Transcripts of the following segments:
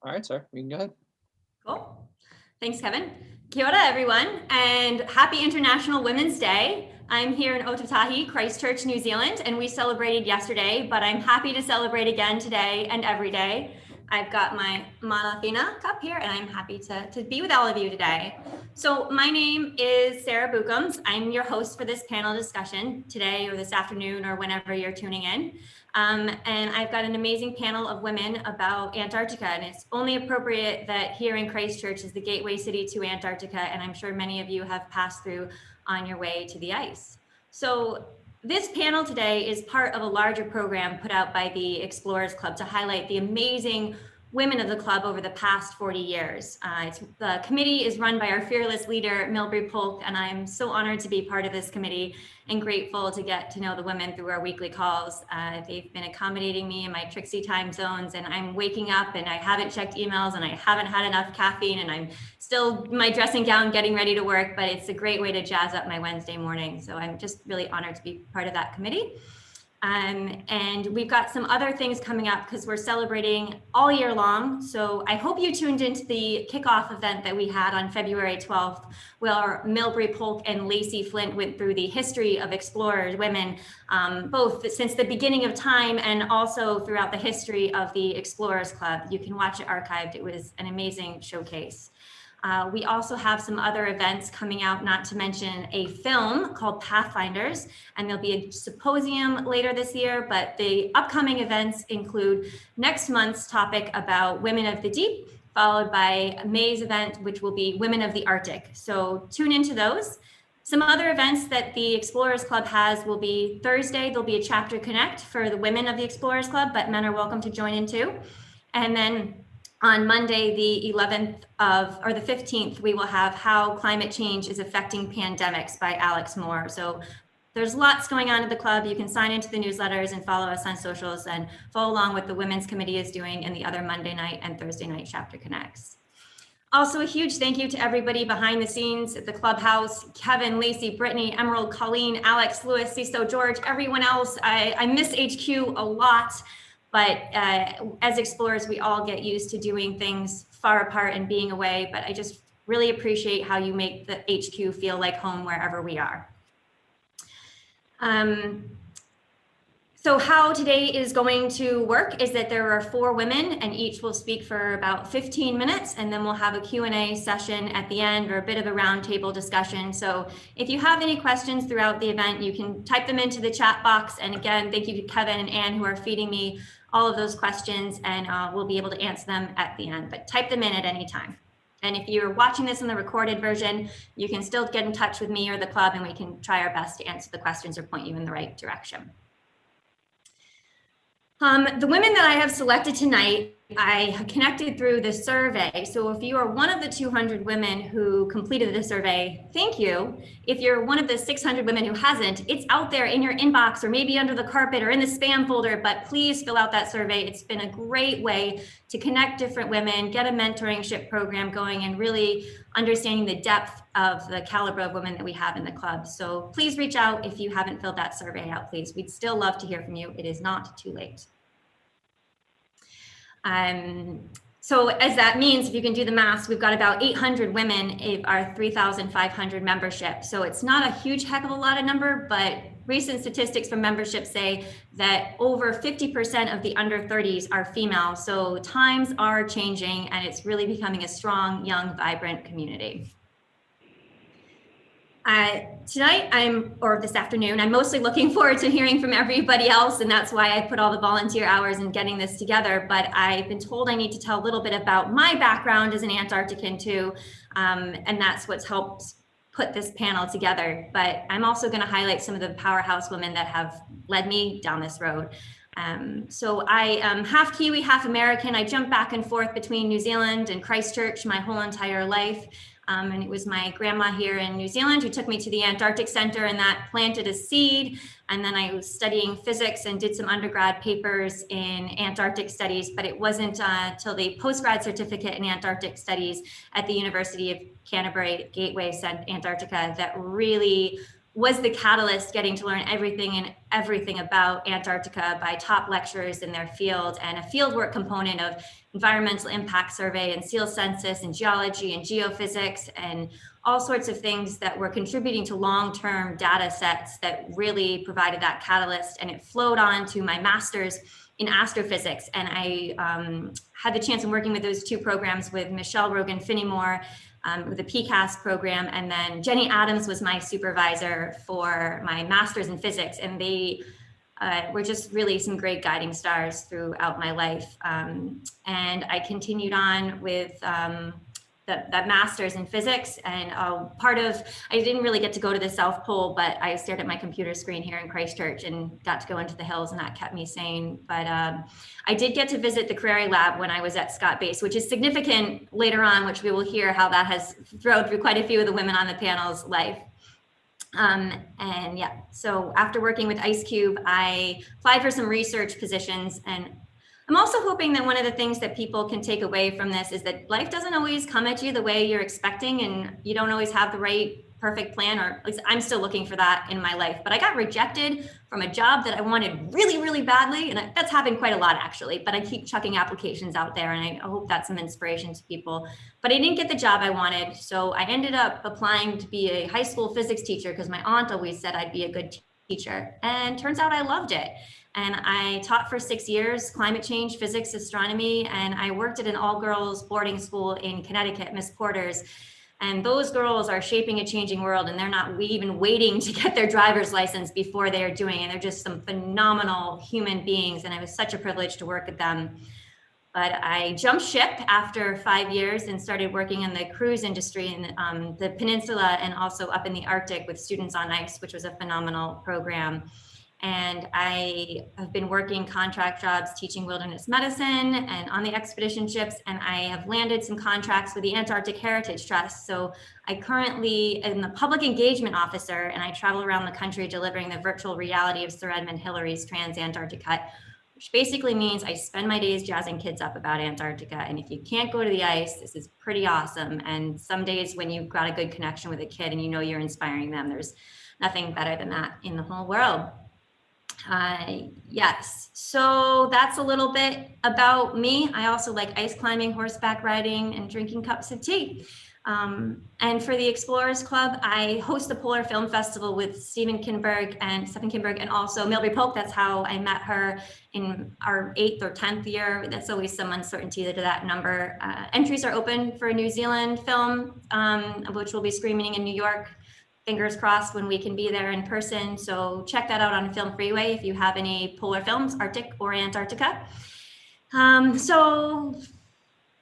All right, sir, you can go ahead. Cool. Thanks, Kevin. Kia ora, everyone, and happy International Women's Day. I'm here in Otatahi, Christchurch, New Zealand, and we celebrated yesterday, but I'm happy to celebrate again today and every day. I've got my Mana Fina cup here, and I'm happy to be with all of you today. So my name is Sarah Bouckoms. I'm your host for this panel discussion today or this afternoon or whenever you're tuning in. And I've got an amazing panel of women about Antarctica, and it's only appropriate that here in Christchurch is the gateway city to Antarctica, and I'm sure many of you have passed through on your way to the ice. So this panel today is part of a larger program put out by the Explorers Club to highlight the amazing women of the club over the past 40 years. The committee is run by our fearless leader, Milbury Polk, and I'm so honored to be part of this committee and grateful to get to know the women through our weekly calls. They've been accommodating me in my tricksy time zones, and I'm waking up and I haven't checked emails and I haven't had enough caffeine, and I'm still in my dressing gown getting ready to work, but it's a great way to jazz up my Wednesday morning. So I'm just really honored to be part of that committee. And we've got some other things coming up because we're celebrating all year long. So I hope you tuned into the kickoff event that we had on February 12th, where Milbury Polk and Lacey Flint went through the history of explorers, women, both since the beginning of time and also throughout the history of the Explorers Club. You can watch it archived. It was an amazing showcase. We also have some other events coming out, not to mention a film called Pathfinders, and there'll be a symposium later this year, but the upcoming events include next month's topic about women of the deep, followed by May's event, which will be women of the Arctic. So tune into those. Some other events that the Explorers Club has will be Thursday, there'll be a chapter connect for the women of the Explorers Club, but men are welcome to join in too. And then on Monday, the 15th, we will have How Climate Change is Affecting Pandemics by Alex Moore. So there's lots going on at the club. You can sign into the newsletters and follow us on socials and follow along what the Women's Committee is doing in the other Monday night and Thursday night chapter connects. Also, a huge thank you to everybody behind the scenes at the clubhouse, Kevin, Lacey, Brittany, Emerald, Colleen, Alex, Lewis, Sisto, George, everyone else. I miss HQ a lot. But as explorers, we all get used to doing things far apart and being away. But I just really appreciate how you make the HQ feel like home wherever we are. So how today is going to work is that there are 4 women and each will speak for about 15 minutes, and then we'll have a Q&A session at the end or a bit of a roundtable discussion. So if you have any questions throughout the event, you can type them into the chat box. And again, thank you to Kevin and Ann who are feeding me all of those questions, and we'll be able to answer them at the end, but type them in at any time. And if you're watching this in the recorded version, you can still get in touch with me or the club, and we can try our best to answer the questions or point you in the right direction. The women that I have selected tonight, I have connected through the survey. So if you are one of the 200 women who completed the survey, thank you. If you're one of the 600 women who hasn't, it's out there in your inbox or maybe under the carpet or in the spam folder, but please fill out that survey. It's been a great way to connect different women, get a mentorship program going, and really understanding the depth of the caliber of women that we have in the club. So please reach out if you haven't filled that survey out, please. We'd still love to hear from you. It is not too late. So as that means, if you can do the math, we've got about 800 women in our 3,500 membership. So it's not a huge heck of a lot of number, but recent statistics from membership say that over 50% of the under 30s are female. So times are changing and it's really becoming a strong, young, vibrant community. Tonight, or this afternoon, I'm mostly looking forward to hearing from everybody else, and that's why I put all the volunteer hours in getting this together. But I've been told I need to tell a little bit about my background as an Antarctican too, and that's what's helped put this panel together. But I'm also going to highlight some of the powerhouse women that have led me down this road. So I am half Kiwi, half American. I jump back and forth between New Zealand and Christchurch my whole entire life. And it was my grandma here in New Zealand who took me to the Antarctic Center, and that planted a seed. And then I was studying physics and did some undergrad papers in Antarctic studies, but it wasn't until the postgrad certificate in Antarctic studies at the University of Canterbury Gateway Antarctica that really was the catalyst, getting to learn everything about Antarctica by top lecturers in their field, and a fieldwork component of environmental impact survey and seal census and geology and geophysics and all sorts of things that were contributing to long-term data sets that really provided that catalyst. And it flowed on to my master's in astrophysics. And I had the chance of working with those two programs with Michelle Rogan-Finneymore with the PCAST program. And then Jenny Adams was my supervisor for my master's in physics. And they were just really some great guiding stars throughout my life. And I continued on with that master's in physics, and I didn't really get to go to the South Pole, but I stared at my computer screen here in Christchurch and got to go into the hills, and that kept me sane. But I did get to visit the Crary Lab when I was at Scott Base, which is significant later on, which we will hear how that has thrown through quite a few of the women on the panel's life. And yeah, so after working with IceCube, I applied for some research positions, and I'm also hoping that one of the things that people can take away from this is that life doesn't always come at you the way you're expecting, and you don't always have the right perfect plan, or at least I'm still looking for that in my life. But I got rejected from a job that I wanted really, really badly, and that's happened quite a lot actually, but I keep chucking applications out there, and I hope that's some inspiration to people. But I didn't get the job I wanted, so I ended up applying to be a high school physics teacher because my aunt always said I'd be a good teacher, and turns out I loved it. And I taught for 6 years, climate change, physics, astronomy, and I worked at an all-girls boarding school in Connecticut, Miss Porter's. And those girls are shaping a changing world, and they're not even waiting to get their driver's license before they are doing it. They're just some phenomenal human beings, and it was such a privilege to work with them. But I jumped ship after 5 years and started working in the cruise industry in the peninsula and also up in the Arctic with Students on Ice, which was a phenomenal program. And I have been working contract jobs teaching wilderness medicine and on the expedition ships, and I have landed some contracts with the Antarctic Heritage Trust. So I currently am the public engagement officer, and I travel around the country delivering the virtual reality of Sir Edmund Hillary's Trans-Antarctic Cut, which basically means I spend my days jazzing kids up about Antarctica. And if you can't go to the ice, this is pretty awesome. And some days when you've got a good connection with a kid and you know you're inspiring them, there's nothing better than that in the whole world. Yes, so that's a little bit about me. I also like ice climbing, horseback riding, and drinking cups of tea. And for the Explorers Club, I host the Polar Film Festival with Stephen Kinberg and also Milby Polk. That's how I met her in our 8th or 10th year. That's always some uncertainty to that number. Entries are open for a New Zealand film, which will be screening in New York. Fingers crossed when we can be there in person. So check that out on Film Freeway if you have any polar films, Arctic or Antarctica. So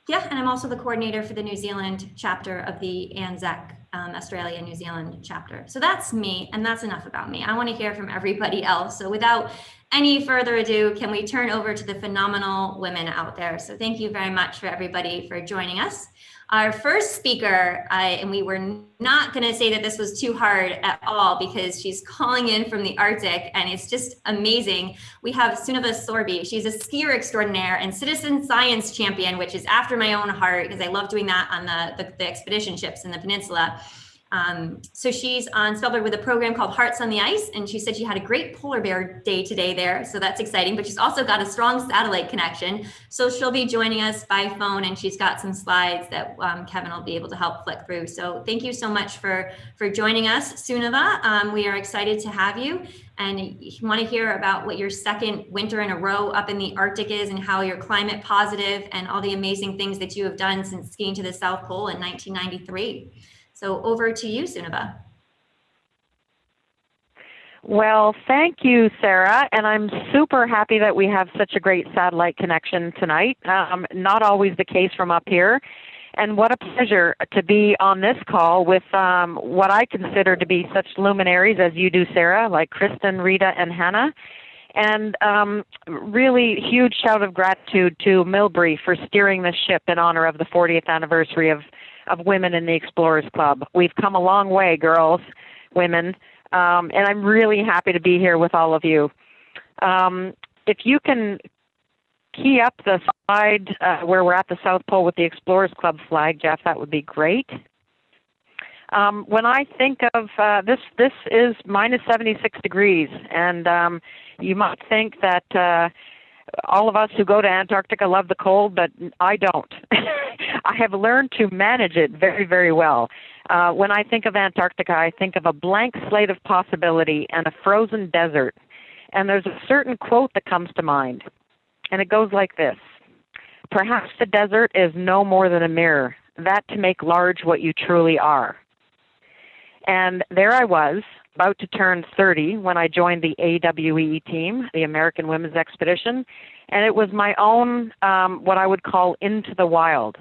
yeah, and I'm also the coordinator for the New Zealand chapter of the ANZAC, Australia, New Zealand chapter. So that's me, and that's enough about me. I want to hear from everybody else. So without any further ado, can we turn over to the phenomenal women out there? So thank you very much for everybody for joining us. Our first speaker, and we were not going to say that this was too hard at all because she's calling in from the Arctic, and it's just amazing. We have Sunniva Sorby. She's a skier extraordinaire and citizen science champion, which is after my own heart because I love doing that on the expedition ships in the peninsula. So she's on Svalbard with a program called Hearts on the Ice, and she said she had a great polar bear day today there, so that's exciting, but she's also got a strong satellite connection, so she'll be joining us by phone, and she's got some slides that Kevin will be able to help flick through. So thank you so much for joining us, Sunniva. We are excited to have you, and if you want to hear about what your second winter in a row up in the Arctic is and how you're climate positive and all the amazing things that you have done since skiing to the South Pole in 1993. So over to you, Sunniva. Well, thank you, Sarah, and I'm super happy that we have such a great satellite connection tonight. Not always the case from up here, and what a pleasure to be on this call with what I consider to be such luminaries as you do, Sarah, like Kristin, Rita, and Hannah. And really huge shout of gratitude to Milbury for steering the ship in honor of the 40th anniversary of Women in the Explorers Club. We've come a long way, girls, women, and I'm really happy to be here with all of you. If you can key up the slide where we're at the South Pole with the Explorers Club flag, Jeff, that would be great. When I think of this is minus 76 degrees, and you might think that all of us who go to Antarctica love the cold, but I don't. I have learned to manage it very, very well. When I think of Antarctica, I think of a blank slate of possibility and a frozen desert. And there's a certain quote that comes to mind, and it goes like this: "Perhaps the desert is no more than a mirror, that to make large what you truly are." And there I was, about to turn 30 when I joined the AWE team, the American Women's Expedition, and it was my own, what I would call into the wild.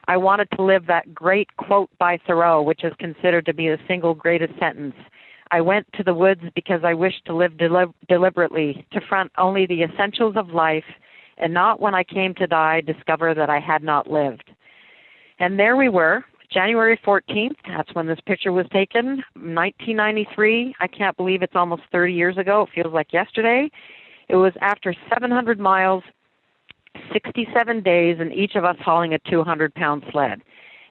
I wanted to live that great quote by Thoreau, which is considered to be the single greatest sentence. I went to the woods because I wished to live deliberately, to front only the essentials of life, and not when I came to die discover that I had not lived. And there we were, January 14th, that's when this picture was taken, 1993. I can't believe it's almost 30 years ago. It feels like yesterday. It was after 700 miles, 67 days, and each of us hauling a 200-pound sled.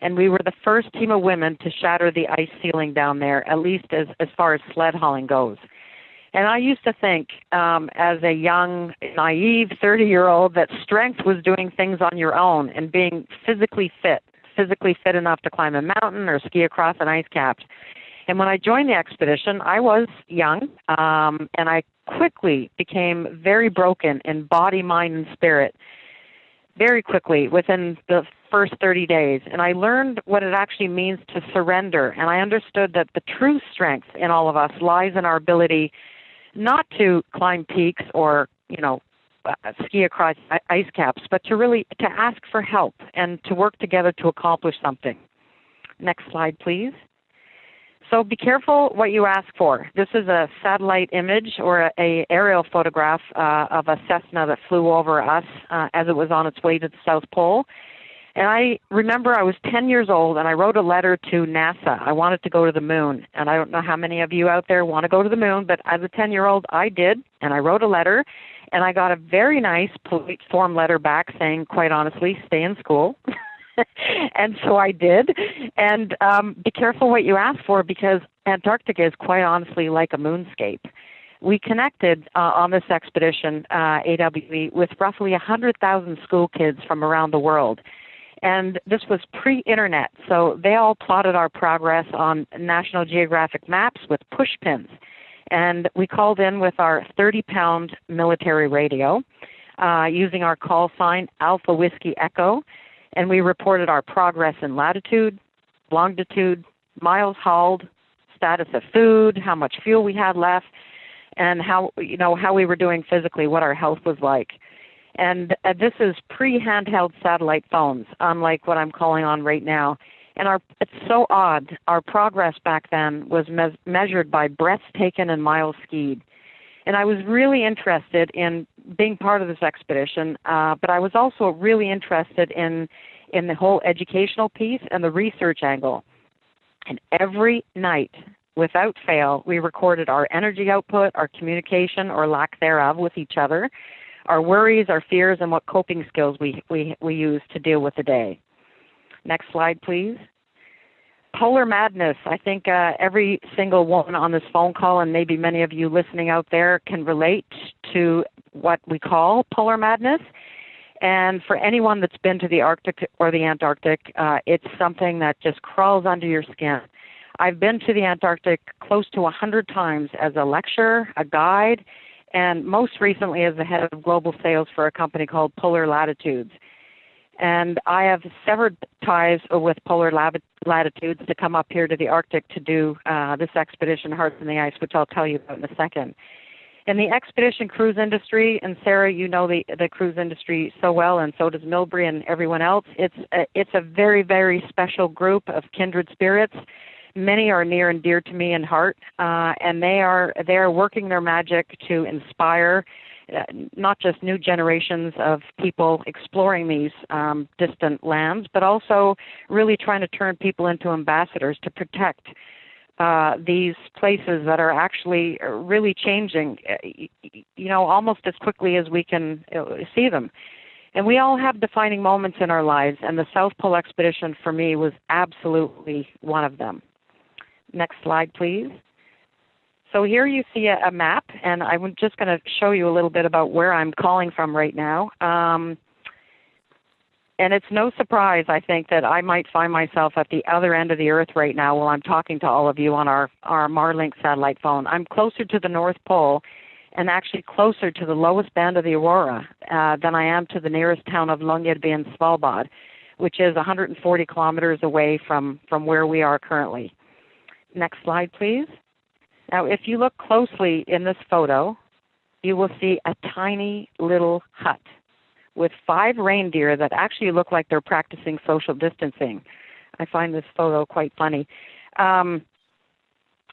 And we were the first team of women to shatter the ice ceiling down there, at least as far as sled hauling goes. And I used to think, as a young, naive 30-year-old, that strength was doing things on your own and being physically fit enough to climb a mountain or ski across an ice cap. And when I joined the expedition, I was young, and I quickly became very broken in body, mind, and spirit, very quickly within the first 30 days. And I learned what it actually means to surrender. And I understood that the true strength in all of us lies in our ability not to climb peaks or, ski across ice caps, but to ask for help and to work together to accomplish something. Next slide, please. So be careful what you ask for. This is a satellite image or a aerial photograph of a Cessna that flew over us as it was on its way to the South Pole. And I remember I was 10 years old, and I wrote a letter to NASA. I wanted to go to the moon. And I don't know how many of you out there want to go to the moon, but as a 10-year-old, I did. And I wrote a letter, and I got a very nice, polite form letter back saying, quite honestly, stay in school. And so I did. And be careful what you ask for, because Antarctica is quite honestly like a moonscape. We connected on this expedition, AWE, with roughly 100,000 school kids from around the world. And this was pre-internet, so they all plotted our progress on National Geographic maps with push pins. And we called in with our 30-pound military radio using our call sign Alpha Whiskey Echo, and we reported our progress in latitude, longitude, miles hauled, status of food, how much fuel we had left, and how we were doing physically, what our health was like. And this is pre-handheld satellite phones, unlike what I'm calling on right now. And it's so odd. Our progress back then was measured by breaths taken and miles skied. And I was really interested in being part of this expedition, but I was also really interested in the whole educational piece and the research angle. And every night, without fail, we recorded our energy output, our communication or lack thereof with each other, our worries, our fears, and what coping skills we use to deal with the day. Next slide, please. Polar madness. I think every single woman on this phone call, and maybe many of you listening out there, can relate to what we call polar madness. And for anyone that's been to the Arctic or the Antarctic, it's something that just crawls under your skin. I've been to the Antarctic close to 100 times as a lecturer, a guide, and most recently as the head of global sales for a company called Polar Latitudes. And I have severed ties with Polar Latitudes to come up here to the Arctic to do this expedition, Hearts in the Ice, which I'll tell you about in a second. In the expedition cruise industry, and Sarah, you know the cruise industry so well, and so does Milbury and everyone else, it's a very, very special group of kindred spirits. Many are near and dear to me in heart, and they are working their magic to inspire not just new generations of people exploring these distant lands, but also really trying to turn people into ambassadors to protect these places that are actually really changing, almost as quickly as we can see them. And we all have defining moments in our lives, and the South Pole expedition for me was absolutely one of them. Next slide, please. So here you see a map, and I'm just going to show you a little bit about where I'm calling from right now. And it's no surprise, I think, that I might find myself at the other end of the Earth right now while I'm talking to all of you on our Marlink satellite phone. I'm closer to the North Pole and actually closer to the lowest band of the aurora than I am to the nearest town of Longyearbyen in Svalbard, which is 140 kilometers away from where we are currently. Next slide, please. Now, if you look closely in this photo, you will see a tiny little hut with 5 reindeer that actually look like they're practicing social distancing. I find this photo quite funny. And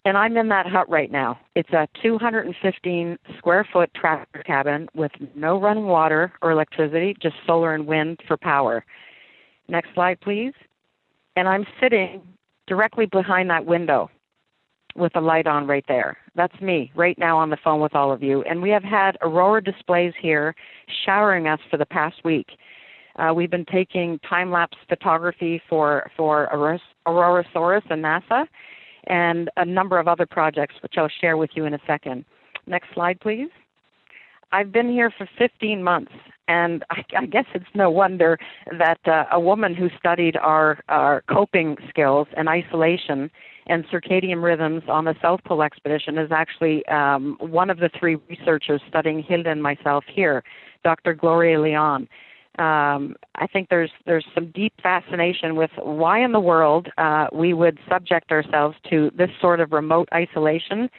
I'm in that hut right now. It's a 215 square foot tractor cabin with no running water or electricity, just solar and wind for power. Next slide, please. And I'm sitting directly behind that window with a light on right there. That's me right now on the phone with all of you. And we have had aurora displays here showering us for the past week. We've been taking time-lapse photography for Aurorasaurus and NASA and a number of other projects, which I'll share with you in a second. Next slide, please. I've been here for 15 months, and I guess it's no wonder that a woman who studied our coping skills and isolation and circadian rhythms on the South Pole expedition is actually one of the 3 researchers studying Hilda and myself here, Dr. Gloria Leon. I think there's some deep fascination with why in the world we would subject ourselves to this sort of remote isolation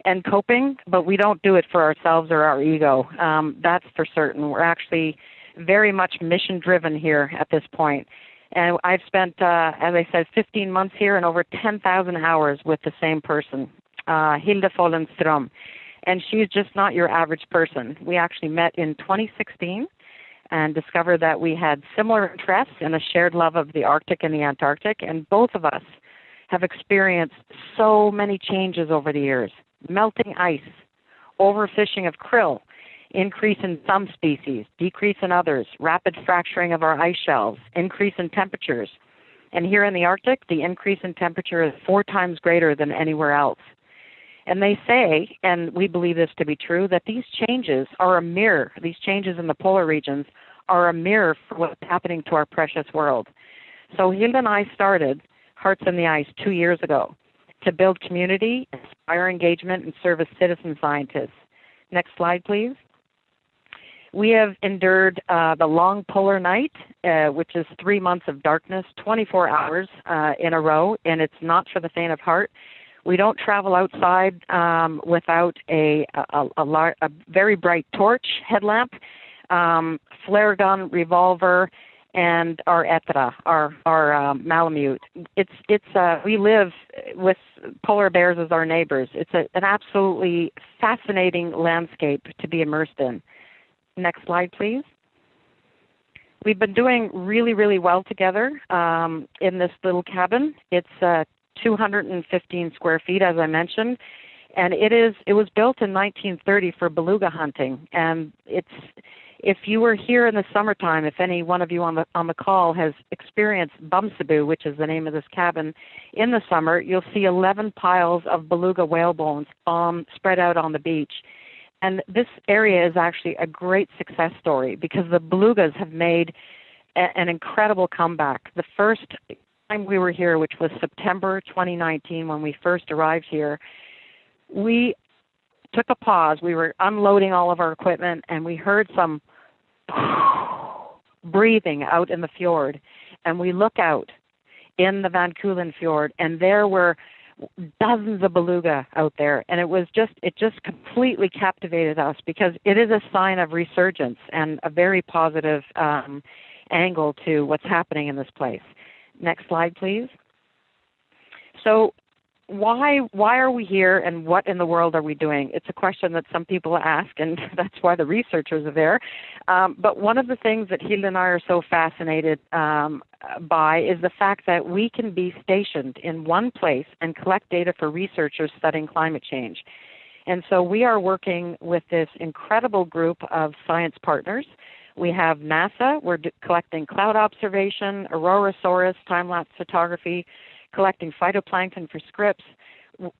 and coping, but we don't do it for ourselves or our ego. That's for certain. We're actually very much mission-driven here at this point. And I've spent, as I said, 15 months here and over 10,000 hours with the same person, Hilda Follenström. And she's just not your average person. We actually met in 2016 and discovered that we had similar interests and a shared love of the Arctic and the Antarctic. And both of us have experienced so many changes over the years. Melting ice, overfishing of krill, increase in some species, decrease in others, rapid fracturing of our ice shelves, increase in temperatures. And here in the Arctic, the increase in temperature is 4 times greater than anywhere else. And they say, and we believe this to be true, that these changes are a mirror, these changes in the polar regions are a mirror for what's happening to our precious world. So Hilda and I started Hearts in the Ice 2 years ago to build community, inspire engagement, and serve as citizen scientists. Next slide, please. We have endured the long polar night, which is 3 months of darkness, 24 hours in a row, and it's not for the faint of heart. We don't travel outside without a very bright torch, headlamp, flare gun, revolver, and our Etra, our Malamute. We live with polar bears as our neighbors. It's an absolutely fascinating landscape to be immersed in. Next slide, please. We've been doing really, really well together in this little cabin. It's 215 square feet, as I mentioned, and it was built in 1930 for beluga hunting. And if you were here in the summertime, if any one of you on the call has experienced Bumsaboo, which is the name of this cabin, in the summer, you'll see 11 piles of beluga whale bones spread out on the beach. And this area is actually a great success story because the belugas have made an incredible comeback. The first time we were here, which was September 2019 when we first arrived here, we took a pause. We were unloading all of our equipment and we heard some breathing out in the fjord. And we look out in the Van Kulen Fjord and there were dozens of beluga out there, and it just completely captivated us because it is a sign of resurgence and a very positive angle to what's happening in this place. Next slide, please. So why are we here and what in the world are we doing? It's a question that some people ask, and that's why the researchers are there. But one of the things that Hilda and I are so fascinated by is the fact that we can be stationed in one place and collect data for researchers studying climate change. And so we are working with this incredible group of science partners. We have NASA. We're collecting cloud observation, Aurorasaurus, time-lapse photography, collecting phytoplankton for scripts,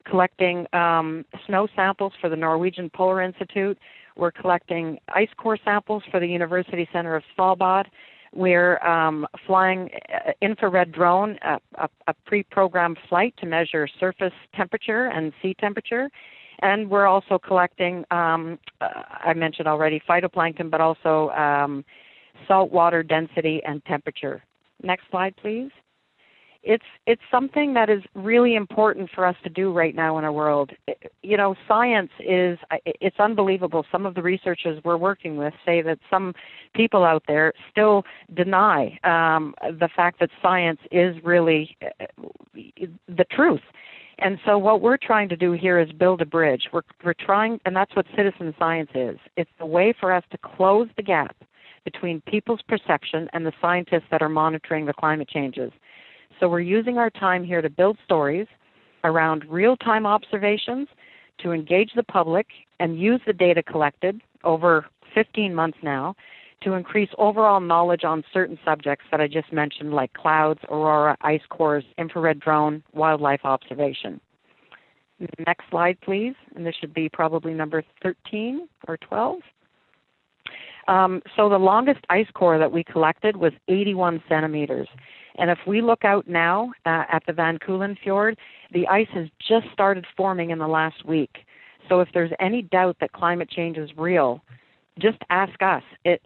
collecting snow samples for the Norwegian Polar Institute. We're collecting ice core samples for the University Center of Svalbard. We're flying infrared drone, a pre-programmed flight to measure surface temperature and sea temperature. And we're also collecting, I mentioned already, phytoplankton, but also salt water density and temperature. Next slide, please. It's something that is really important for us to do right now in our world. You know, science it's unbelievable. Some of the researchers we're working with say that some people out there still deny the fact that science is really the truth. And so what we're trying to do here is build a bridge. We're trying, and that's what citizen science is. It's a way for us to close the gap between people's perception and the scientists that are monitoring the climate changes. So we're using our time here to build stories around real-time observations, to engage the public and use the data collected over 15 months now to increase overall knowledge on certain subjects that I just mentioned, like clouds, aurora, ice cores, infrared drone, wildlife observation. Next slide, please. And this should be probably number 13 or 12. So the longest ice core that we collected was 81 centimeters. And if we look out now at the Van Coulen Fjord, the ice has just started forming in the last week. So if there's any doubt that climate change is real, just ask us.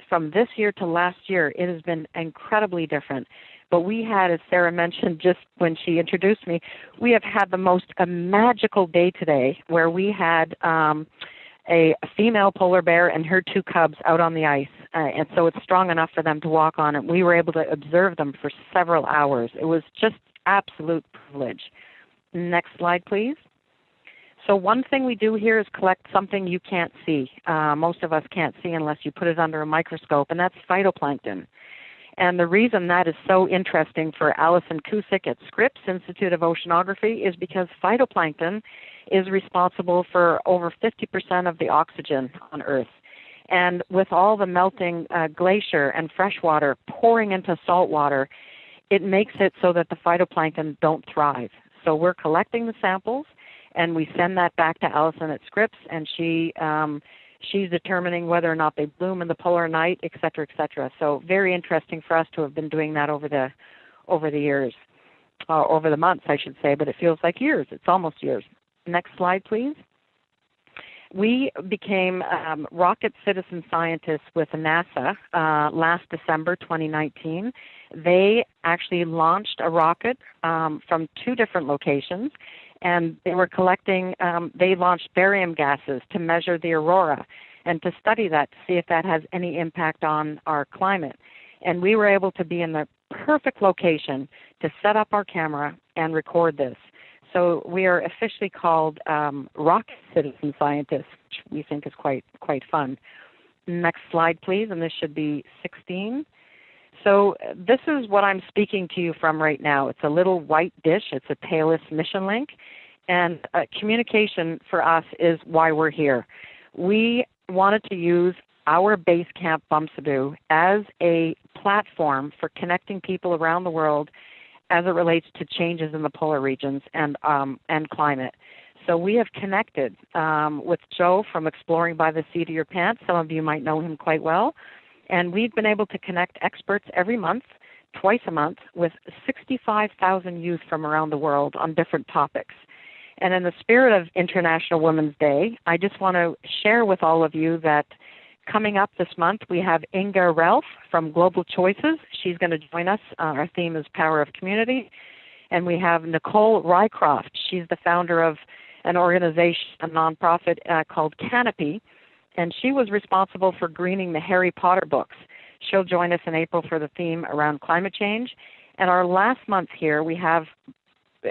From this year to last year, it has been incredibly different. But we had, as Sarah mentioned just when she introduced me, we have had the most magical day today where we had a female polar bear and her 2 cubs out on the ice. And so it's strong enough for them to walk on it. We were able to observe them for several hours. It was just absolute privilege. Next slide, please. So one thing we do here is collect something you can't see. Most of us can't see unless you put it under a microscope, and that's phytoplankton. And the reason that is so interesting for Alison Cusick at Scripps Institute of Oceanography is because phytoplankton is responsible for over 50% of the oxygen on Earth. And with all the melting glacier and fresh water pouring into salt water, it makes it so that the phytoplankton don't thrive. So we're collecting the samples, and we send that back to Alison at Scripps, and she's determining whether or not they bloom in the polar night, et cetera, et cetera. So very interesting for us to have been doing that over the years, over the months, I should say, but it feels like years. It's almost years. Next slide, please. We became rocket citizen scientists with NASA last December 2019. They actually launched a rocket from 2 different locations, and they were collecting, they launched barium gases to measure the aurora and to study that, to see if that has any impact on our climate. And we were able to be in the perfect location to set up our camera and record this. So we are officially called rocket citizen scientists, which we think is quite fun. Next slide, please, and this should be 16. So this is what I'm speaking to you from right now. It's a little white dish. It's a tailless mission link. And communication for us is why we're here. We wanted to use our base camp Bumsaboo as a platform for connecting people around the world as it relates to changes in the polar regions and climate. So we have connected with Joe from Exploring by the Seat of Your Pants. Some of you might know him quite well. And we've been able to connect experts every month, twice a month, with 65,000 youth from around the world on different topics. And in the spirit of International Women's Day, I just want to share with all of you that coming up this month, we have Inga Ralph from Global Choices. She's going to join us. Our theme is Power of Community. And we have Nicole Rycroft. She's the founder of an organization, a nonprofit called Canopy. And she was responsible for greening the Harry Potter books. She'll join us in April for the theme around climate change. And our last month here, we have,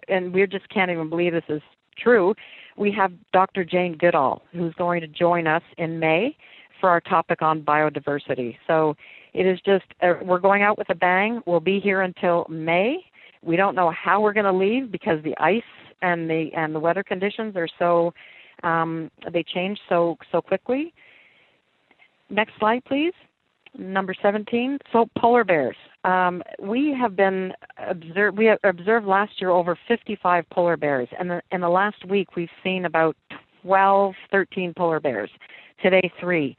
and we just can't even believe this is true, we have Dr. Jane Goodall, who's going to join us in May for our topic on biodiversity. So it is just, we're going out with a bang. We'll be here until May. We don't know how we're going to leave because the ice and the weather conditions are so, they change so quickly. Next slide, please. Number 17. So polar bears. We observed last year over 55 polar bears, and in the last week we've seen about 12, 13 polar bears. Today, 3.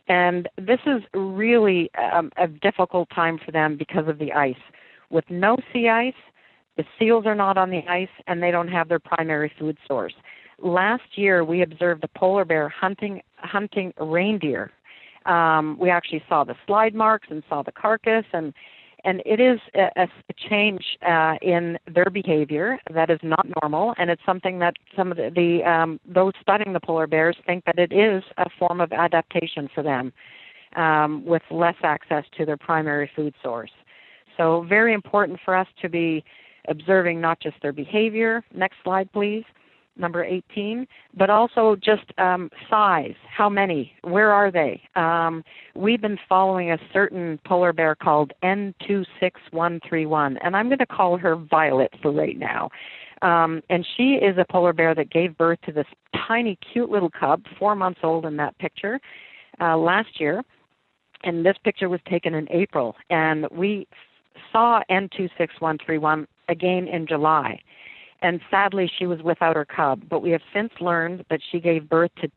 And this is really a difficult time for them because of the ice. With no sea ice, the seals are not on the ice, and they don't have their primary food source. Last year, we observed a polar bear hunting reindeer. We actually saw the slide marks and saw the carcass, and it is a change in their behavior that is not normal, and it's something that some of those studying the polar bears think that it is a form of adaptation for them with less access to their primary food source. So very important for us to be observing not just their behavior. Next slide, please. Number 18, but also just size. How many? Where are they? We've been following a certain polar bear called N26131, and I'm going to call her Violet for right now. And she is a polar bear that gave birth to this tiny, cute little cub, 4 months old in that picture, last year. And this picture was taken in April, and we saw N26131 again in July. And sadly, she was without her cub, but we have since learned that she gave birth to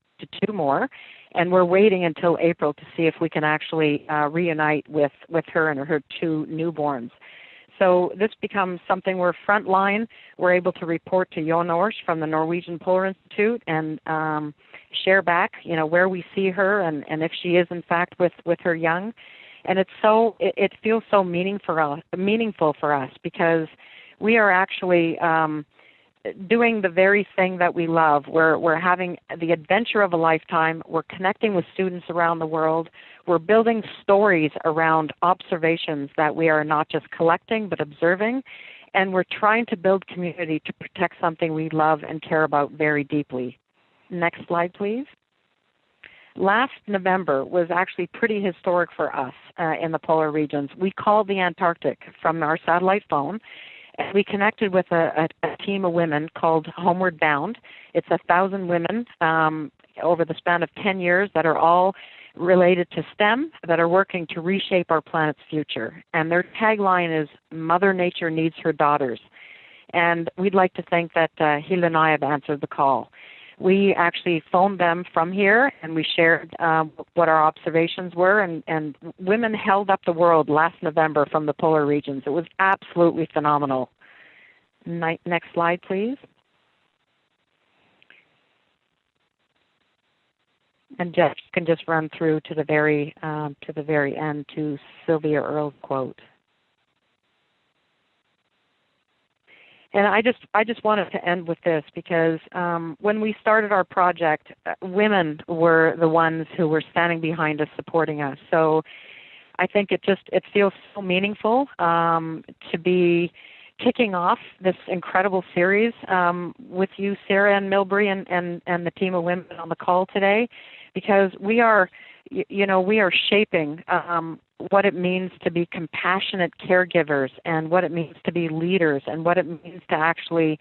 2 more, and we're waiting until April to see if we can actually reunite with her and her 2 newborns. So this becomes something we're frontline. We're able to report to Jonors from the Norwegian Polar Institute and share back, where we see her and if she is in fact with her young. And it feels so meaningful for us because we are actually doing the very thing that we love. We're having the adventure of a lifetime. We're connecting with students around the world. We're building stories around observations that we are not just collecting but observing. And we're trying to build community to protect something we love and care about very deeply. Next slide, please. Last November was actually pretty historic for us in the polar regions. We called the Antarctic from our satellite phone, and we connected with a team of women called Homeward Bound. It's 1,000 women over the span of 10 years that are all related to STEM that are working to reshape our planet's future. And their tagline is, Mother Nature needs her daughters. And we'd like to think that Hilda and I have answered the call. We actually phoned them from here, and we shared what our observations were, and women held up the world last November from the polar regions. It was absolutely phenomenal. Next slide, please. And Jeff can just run through to the very end to Sylvia Earl's quote. And I just wanted to end with this because when we started our project, women were the ones who were standing behind us, supporting us. So I think it feels so meaningful to be kicking off this incredible series with you, Sarah and Milbury, and the team of women on the call today, because we are shaping what it means to be compassionate caregivers and what it means to be leaders and what it means to actually,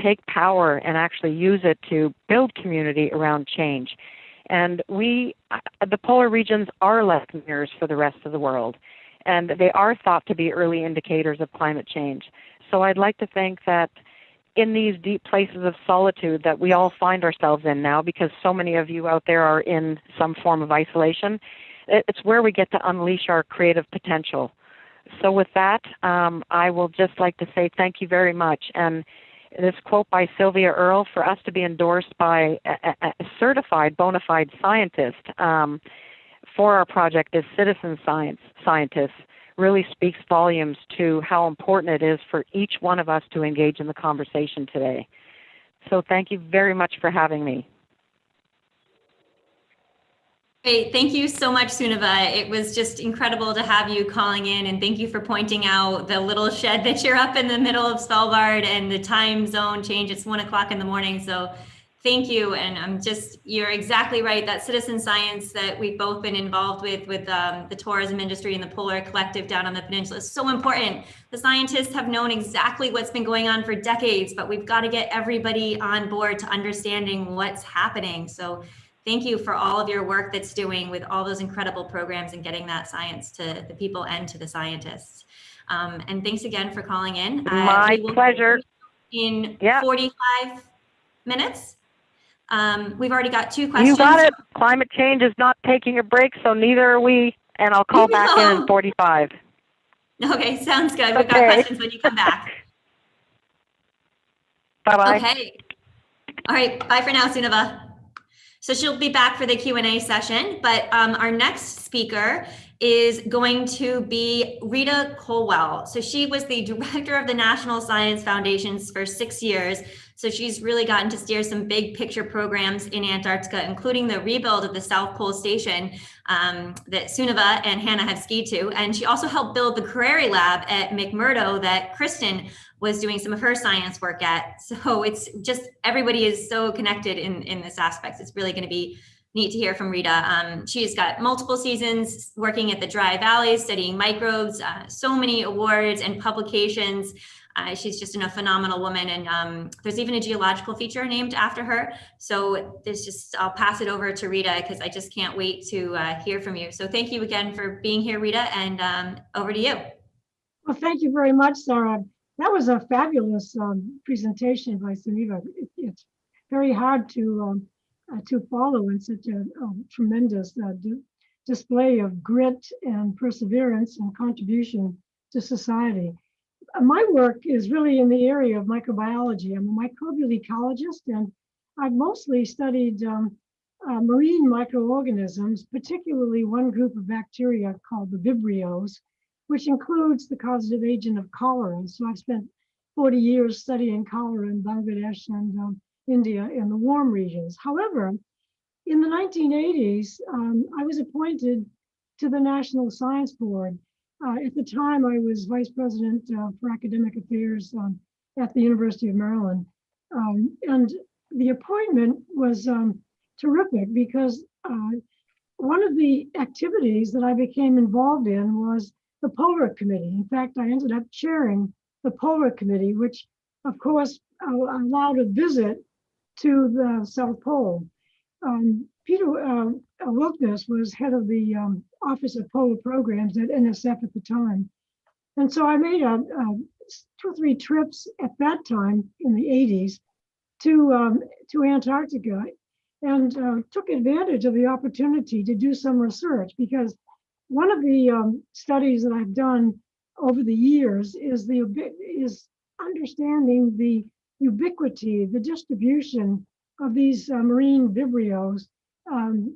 take power and actually use it to build community around change. And the polar regions are lesson mirrors for the rest of the world, and they are thought to be early indicators of climate change. So I'd like to think that in these deep places of solitude that we all find ourselves in now, because so many of you out there are in some form of isolation, it's where we get to unleash our creative potential. So with that, I will just like to say thank you very much. And this quote by Sylvia Earl, for us to be endorsed by a certified bona fide scientist for our project as citizen scientists, really speaks volumes to how important it is for each one of us to engage in the conversation today. So thank you very much for having me. Great. Thank you so much, Sunniva. It was just incredible to have you calling in, and thank you for pointing out the little shed that you're up in the middle of Svalbard and the time zone change. It's 1 o'clock in the morning. So thank you. And you're exactly right. That citizen science that we've both been involved with the tourism industry and the Polar Collective down on the peninsula is so important. The scientists have known exactly what's been going on for decades, but we've got to get everybody on board to understanding what's happening. So thank you for all of your work that's doing with all those incredible programs and getting that science to the people and to the scientists. And thanks again for calling in. My pleasure. In 45 minutes. We've already got 2 questions. You got it. Climate change is not taking a break, so neither are we. And I'll call back in 45. Okay, sounds good. We've got questions when you come back. Bye-bye. Okay. All right. Bye for now, Sunniva. So she'll be back for the Q&A session, but our next speaker is going to be Rita Colwell. So she was the director of the National Science Foundations for 6 years. So she's really gotten to steer some big picture programs in Antarctica, including the rebuild of the South Pole Station that Sunniva and Hannah have skied to. And she also helped build the Crary Lab at McMurdo that Kristin was doing some of her science work at. So it's just, everybody is so connected in this aspect. It's really going to be neat to hear from Rita. She's got multiple seasons working at the dry valleys, studying microbes, so many awards and publications. She's just a phenomenal woman. And there's even a geological feature named after her. So there's just, I'll pass it over to Rita because I just can't wait to hear from you. So thank you again for being here, Rita, and over to you. Well, thank you very much, Sarah. That was a fabulous presentation by Sunniva. It's very hard to follow in such a tremendous display of grit and perseverance and contribution to society. My work is really in the area of microbiology. I'm a microbial ecologist, and I've mostly studied marine microorganisms, particularly one group of bacteria called the Vibrios, which includes the causative agent of cholera. So I've spent 40 years studying cholera in Bangladesh and India in the warm regions. However, in the 1980s, I was appointed to the National Science Board. At the time, I was vice president for academic affairs at the University of Maryland. And the appointment was terrific because one of the activities that I became involved in was the Polar Committee. In fact, I ended up chairing the Polar Committee, which of course allowed a visit to the South Pole. Peter Wilkness was head of the Office of Polar Programs at NSF at the time. And so I made 2 or 3 trips at that time in the 80s to Antarctica and took advantage of the opportunity to do some research, because one of the studies that I've done over the years is understanding the ubiquity, the distribution of these marine vibrios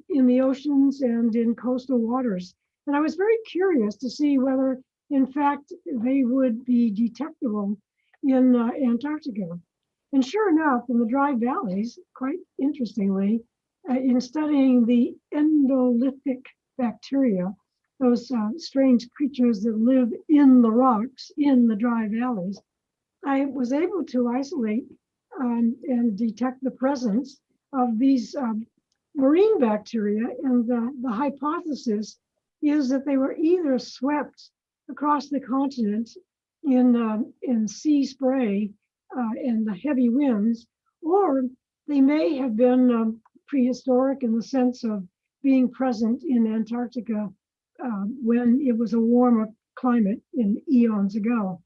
in the oceans and in coastal waters. And I was very curious to see whether, in fact, they would be detectable in Antarctica. And sure enough, in the dry valleys, quite interestingly, in studying the endolithic bacteria, those strange creatures that live in the rocks in the dry valleys, I was able to isolate and detect the presence of these marine bacteria. And the hypothesis is that they were either swept across the continent in sea spray and the heavy winds, or they may have been prehistoric in the sense of being present in Antarctica when it was a warmer climate in eons ago.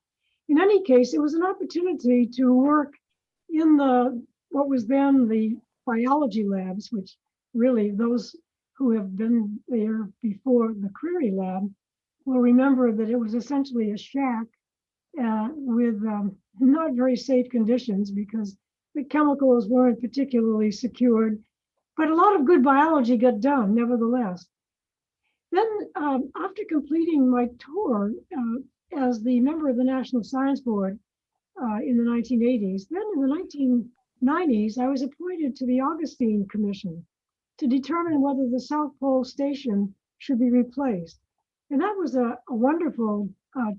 In any case, it was an opportunity to work in what was then the biology labs, which really those who have been there before the Crary Lab will remember that it was essentially a shack with not very safe conditions because the chemicals weren't particularly secured, but a lot of good biology got done nevertheless. Then after completing my tour as the member of the National Science Board in the 1980s, then in the 1990s, I was appointed to the Augustine Commission to determine whether the South Pole Station should be replaced. And that was a wonderful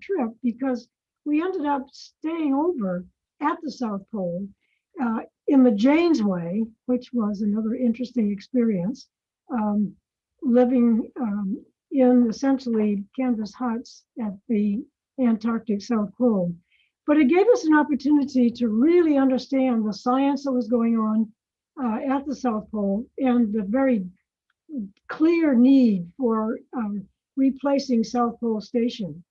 trip because we ended up staying over at the South Pole in the Janesway, which was another interesting experience, living in essentially canvas huts at the Antarctic South Pole. But it gave us an opportunity to really understand the science that was going on at the South Pole and the very clear need for replacing South Pole Station.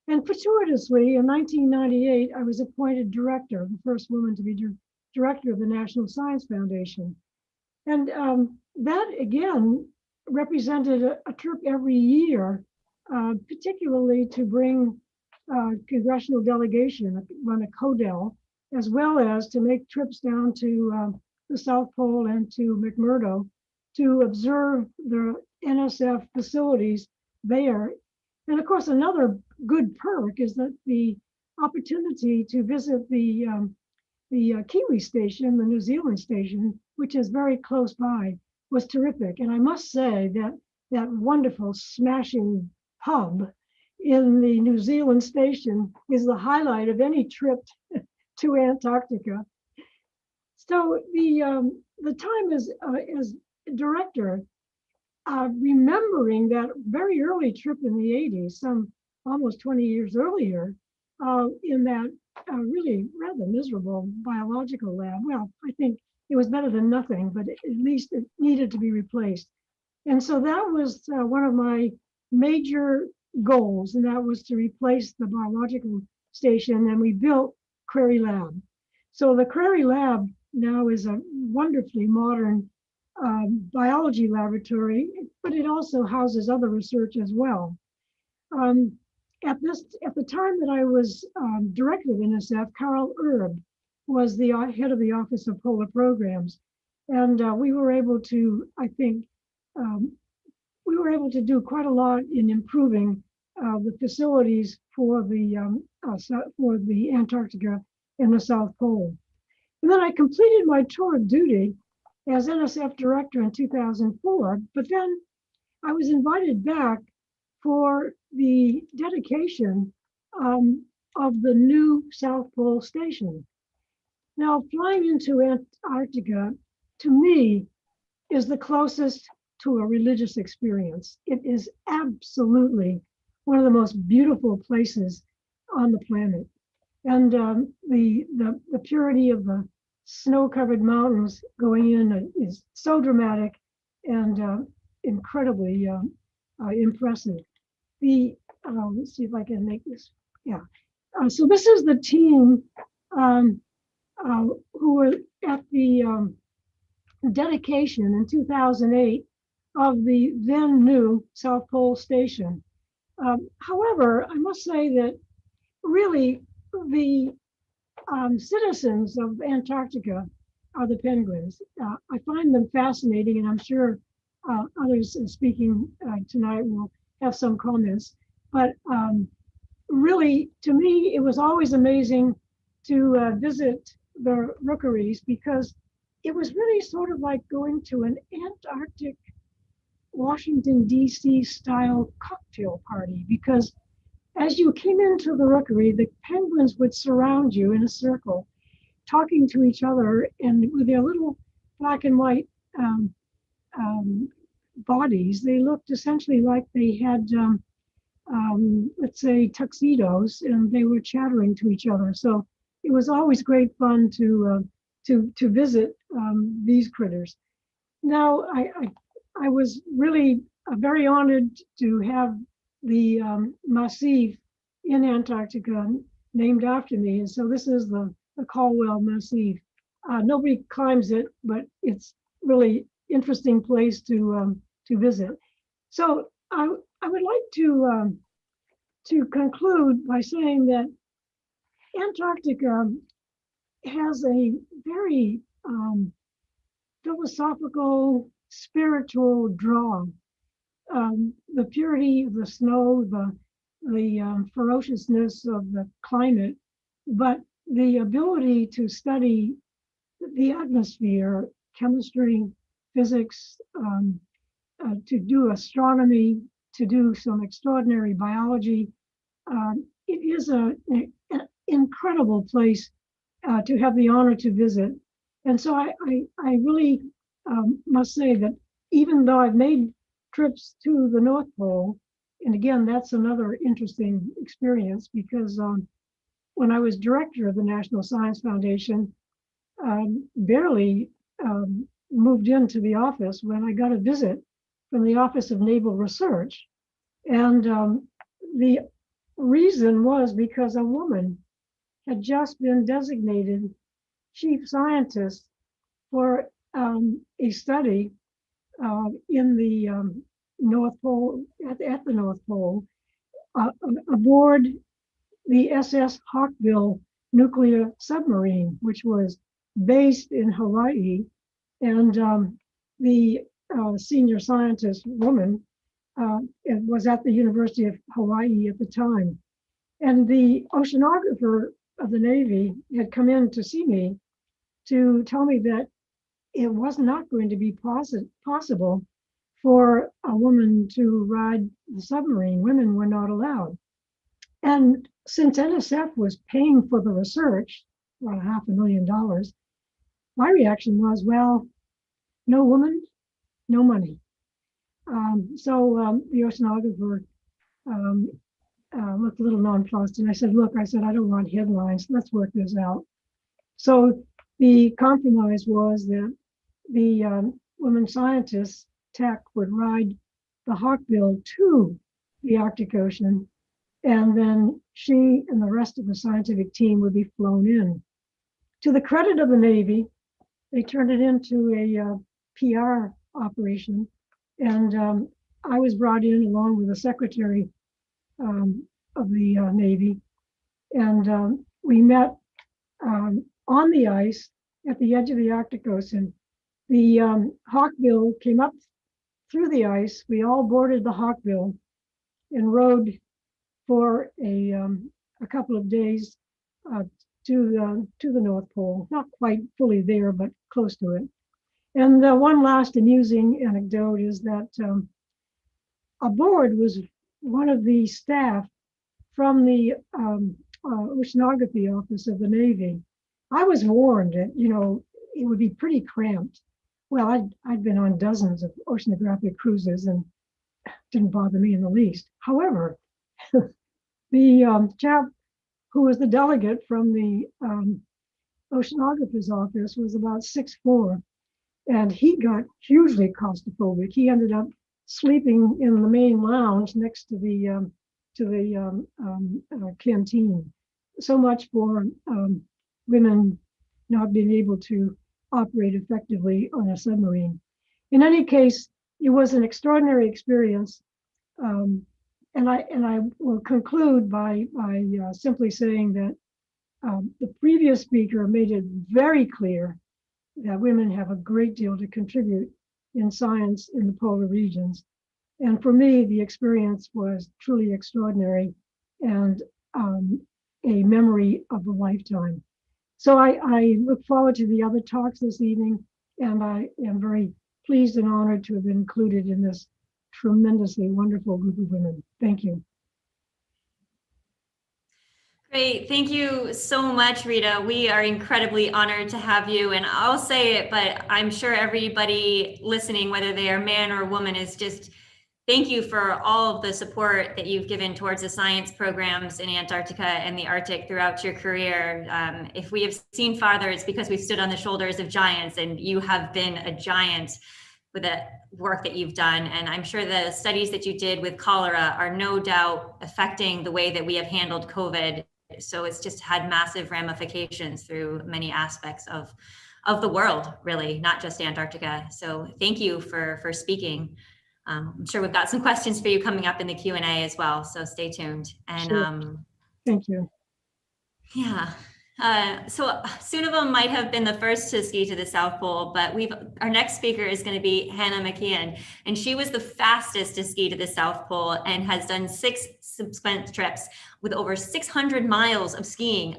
And fortuitously, in 1998, I was appointed director, the first woman to be director of the National Science Foundation. And that, again, represented a trip every year, particularly to bring congressional delegation, run a CODEL, as well as to make trips down to the South Pole and to McMurdo to observe the NSF facilities there. And of course, another good perk is that the opportunity to visit the Kiwi station, the New Zealand station, which is very close by, was terrific. And I must say that that wonderful smashing pub in the New Zealand station is the highlight of any trip to Antarctica. So the time as director, remembering that very early trip in the 80s, some almost 20 years earlier, in that really rather miserable biological lab. Well, I think it was better than nothing, but at least it needed to be replaced. And so that was one of my major goals, and that was to replace the biological station, and we built Query Lab. So the Query Lab now is a wonderfully modern biology laboratory, but it also houses other research as well. At the time that I was director of NSF, Carl Erb was the head of the Office of Polar Programs, and we were able to, I think, we were able to do quite a lot in improving the facilities for the Antarctica and the South Pole. And then I completed my tour of duty as NSF director in 2004, but then I was invited back for the dedication of the new South Pole Station. Now, flying into Antarctica, to me, is the closest to a religious experience. It is absolutely one of the most beautiful places on the planet. And the purity of the snow-covered mountains going in is so dramatic and incredibly impressive. Let's see if I can make this. Yeah. So this is the team who were at the dedication in 2008 of the then new South Pole Station. However, I must say that really the citizens of Antarctica are the penguins. I find them fascinating, and I'm sure others speaking tonight will have some comments. But really, to me, it was always amazing to visit the rookeries because it was really sort of like going to an Antarctic Washington, D.C. style cocktail party, because as you came into the rookery, the penguins would surround you in a circle, talking to each other, and with their little black and white bodies, they looked essentially like they had, let's say, tuxedos, and they were chattering to each other. So it was always great fun to visit these critters. Now, I was really very honored to have the massif in Antarctica named after me. And so this is the Colwell Massif. Nobody climbs it, but it's really interesting place to visit. So I would like to conclude by saying that Antarctica has a very philosophical, spiritual draw. The purity of the snow, the ferociousness of the climate, but the ability to study the atmosphere, chemistry, physics, to do astronomy, to do some extraordinary biology. It is an incredible place to have the honor to visit. And so I really must say that even though I've made trips to the North Pole, and again, that's another interesting experience because when I was director of the National Science Foundation, barely moved into the office when I got a visit from the Office of Naval Research. And the reason was because a woman had just been designated chief scientist for a study in the North Pole, at the North Pole, aboard the SS Hawkbill nuclear submarine, which was based in Hawaii. And the senior scientist woman was at the University of Hawaii at the time. And the oceanographer of the Navy had come in to see me to tell me that it was not going to be possible for a woman to ride the submarine. Women were not allowed. And since NSF was paying for the research, about $500,000, my reaction was, well, no woman, no money. So the oceanographer looked a little nonplussed, and I said, look, I don't want headlines. Let's work this out. So the compromise was that the women scientists, tech, would ride the Hawkbill to the Arctic Ocean, and then she and the rest of the scientific team would be flown in. To the credit of the Navy, they turned it into a PR operation, and I was brought in along with the secretary of the Navy, and we met on the ice at the edge of the Arctic Ocean. The Hawkbill came up through the ice. We all boarded the Hawkbill and rode for a couple of days to the North Pole. Not quite fully there, but close to it. And one last amusing anecdote is that aboard was one of the staff from the oceanography office of the Navy. I was warned that, it would be pretty cramped. Well, I'd been on dozens of oceanographic cruises and it didn't bother me in the least. However, the chap who was the delegate from the oceanographer's office was about 6'4", and he got hugely claustrophobic. He ended up sleeping in the main lounge next to the canteen. So much for women not being able to operate effectively on a submarine. In any case, it was an extraordinary experience. And I will conclude by simply saying that the previous speaker made it very clear that women have a great deal to contribute in science in the polar regions. And for me, the experience was truly extraordinary and a memory of a lifetime. So I look forward to the other talks this evening, and I am very pleased and honored to have been included in this tremendously wonderful group of women. Thank you. Great. Thank you so much, Rita. We are incredibly honored to have you. And I'll say it, but I'm sure everybody listening, whether they are man or woman, is just thank you for all of the support that you've given towards the science programs in Antarctica and the Arctic throughout your career. If we have seen farther, it's because we've stood on the shoulders of giants, and you have been a giant with the work that you've done. And I'm sure the studies that you did with cholera are no doubt affecting the way that we have handled COVID. So it's just had massive ramifications through many aspects of the world, really, not just Antarctica. So thank you for speaking. I'm sure we've got some questions for you coming up in the Q&A as well. So stay tuned. And sure. Thank you. Yeah. So Sunniva might have been the first to ski to the South Pole, but our next speaker is going to be Hannah McKeand, and she was the fastest to ski to the South Pole and has done 6 subsequent trips with over 600 miles of skiing.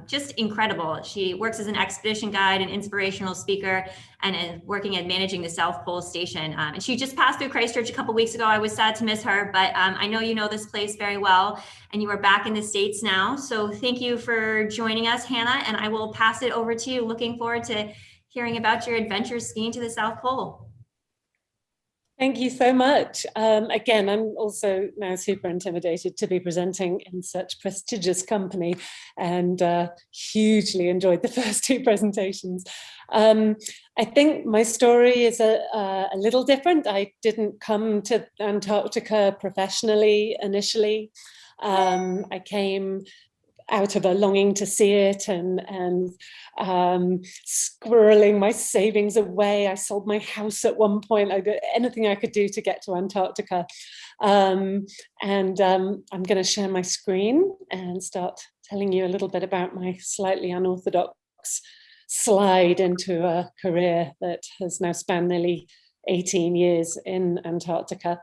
Just incredible. She works as an expedition guide and inspirational speaker, and is working at managing the South Pole Station. And she just passed through Christchurch a couple weeks ago. I was sad to miss her, but I know you know this place very well, and you are back in the States now. So thank you for joining us, Hannah, and I will pass it over to you. Looking forward to hearing about your adventures skiing to the South Pole. Thank you so much. Again, I'm also now super intimidated to be presenting in such prestigious company, and hugely enjoyed the first two presentations. I think my story is a little different. I didn't come to Antarctica professionally initially. I came out of a longing to see it, and squirreling my savings away. I sold my house at one point. I did anything I could do to get to Antarctica. I'm going to share my screen and start telling you a little bit about my slightly unorthodox slide into a career that has now spanned nearly 18 years in Antarctica.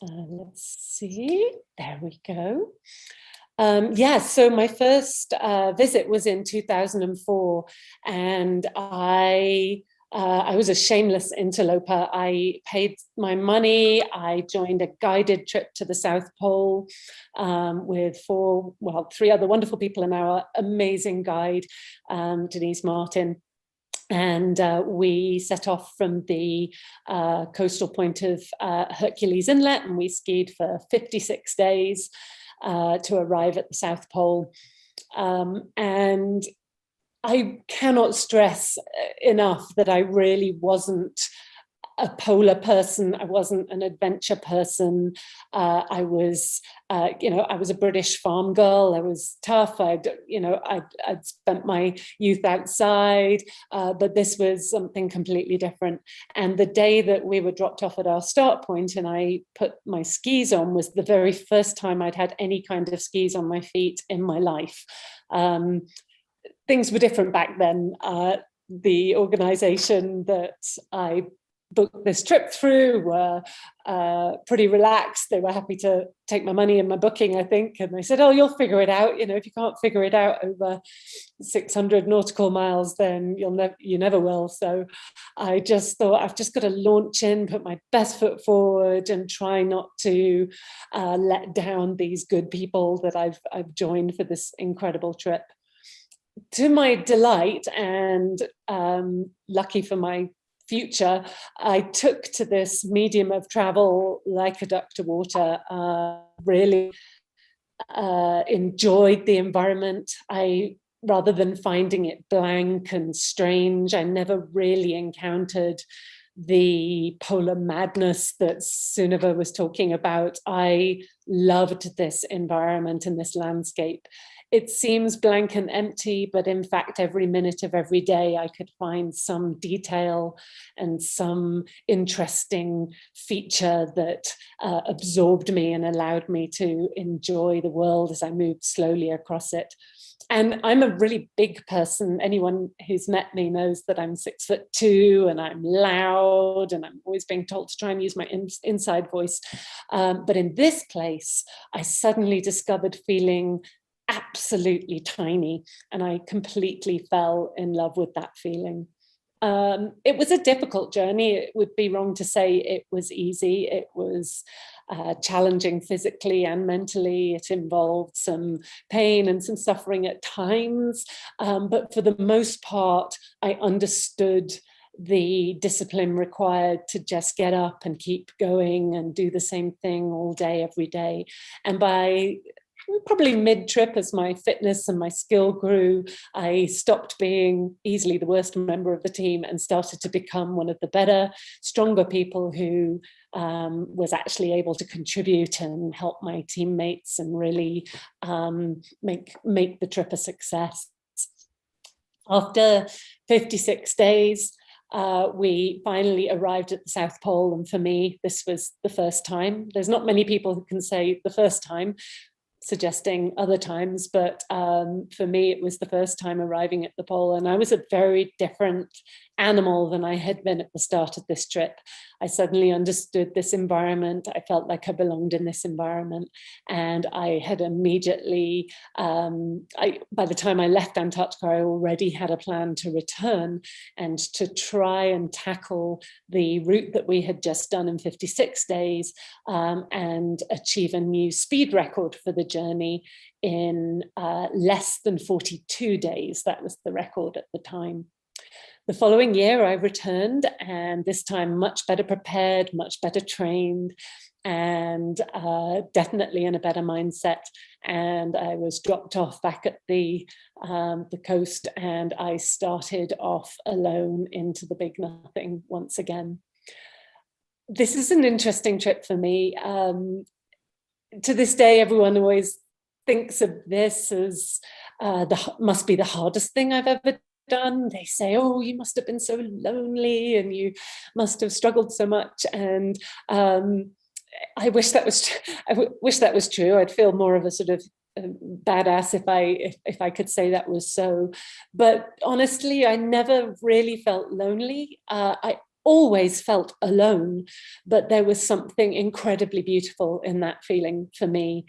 Let's see, there we go. So my first visit was in 2004, and I was a shameless interloper. I paid my money. I joined a guided trip to the South Pole with three other wonderful people and our amazing guide, Denise Martin. And we set off from the coastal point of Hercules Inlet, and we skied for 56 days. To arrive at the South Pole. And I cannot stress enough that I really wasn't a polar person. I wasn't an adventure person. I was a British farm girl. I was tough. I'd spent my youth outside, but this was something completely different. And the day that we were dropped off at our start point and I put my skis on was the very first time I'd had any kind of skis on my feet in my life. Things were different back then. The organization that I booked this trip through were pretty relaxed. They were happy to take my money and my booking, I think, and they said, "Oh, you'll figure it out. You know, if you can't figure it out over 600 nautical miles, then you never will." So I just thought, I've just got to launch in, put my best foot forward, and try not to let down these good people that I've joined for this incredible trip. To my delight, and lucky for my future, I took to this medium of travel like a duck to water. Really enjoyed the environment. Rather than finding it blank and strange, I never really encountered the polar madness that Sunniva was talking about. I loved this environment and this landscape. It seems blank and empty, but in fact, every minute of every day, I could find some detail and some interesting feature that absorbed me and allowed me to enjoy the world as I moved slowly across it. And I'm a really big person. Anyone who's met me knows that I'm 6'2" and I'm loud and I'm always being told to try and use my inside voice. But in this place, I suddenly discovered feeling absolutely tiny, and I completely fell in love with that feeling. It was a difficult journey. It would be wrong to say it was easy. It was challenging physically and mentally. It involved some pain and some suffering at times, but for the most part, I understood the discipline required to just get up and keep going and do the same thing all day, every day. And by probably mid-trip, as my fitness and my skill grew, I stopped being easily the worst member of the team and started to become one of the better, stronger people who was actually able to contribute and help my teammates and really make the trip a success. After 56 days, we finally arrived at the South Pole, and for me, this was the first time. There's not many people who can say the first time, suggesting other times, but for me, it was the first time arriving at the pole, and I was a very different animal than I had been at the start of this trip. I suddenly understood this environment. I felt like I belonged in this environment, and I had immediately, by the time I left Antarctica, I already had a plan to return and to try and tackle the route that we had just done in 56 days and achieve a new speed record for the journey in less than 42 days. That was the record at the time. The following year I returned, and this time much better prepared, much better trained, and definitely in a better mindset. And I was dropped off back at the coast, and I started off alone into the big nothing once again. This is an interesting trip for me. To this day, everyone always thinks of this as must be the hardest thing I've ever done. They say, oh, you must have been so lonely and you must have struggled so much. And I wish that was true. I'd feel more of a sort of badass if I could say that was so. But honestly, I never really felt lonely. I always felt alone, but there was something incredibly beautiful in that feeling for me.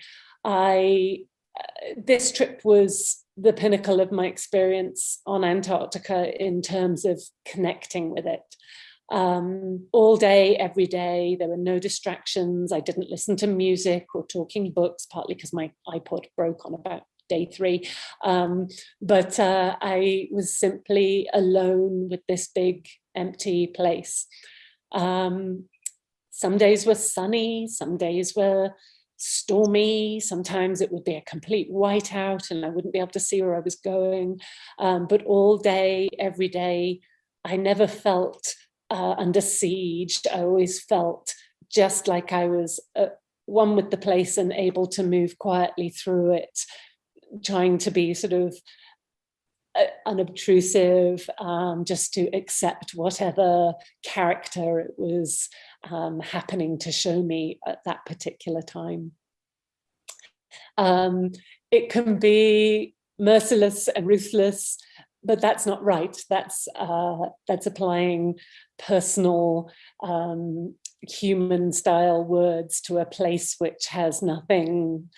This trip was the pinnacle of my experience on Antarctica in terms of connecting with it. All day, every day, there were no distractions. I didn't listen to music or talking books, partly because my iPod broke on about day 3. But I was simply alone with this big empty place. Some days were sunny, some days were stormy, sometimes it would be a complete whiteout and I wouldn't be able to see where I was going. But all day, every day, I never felt under siege. I always felt just like I was one with the place and able to move quietly through it, trying to be sort of unobtrusive, just to accept whatever character it was happening to show me at that particular time. It can be merciless and ruthless, but that's not right. That's applying personal, human style words to a place which has nothing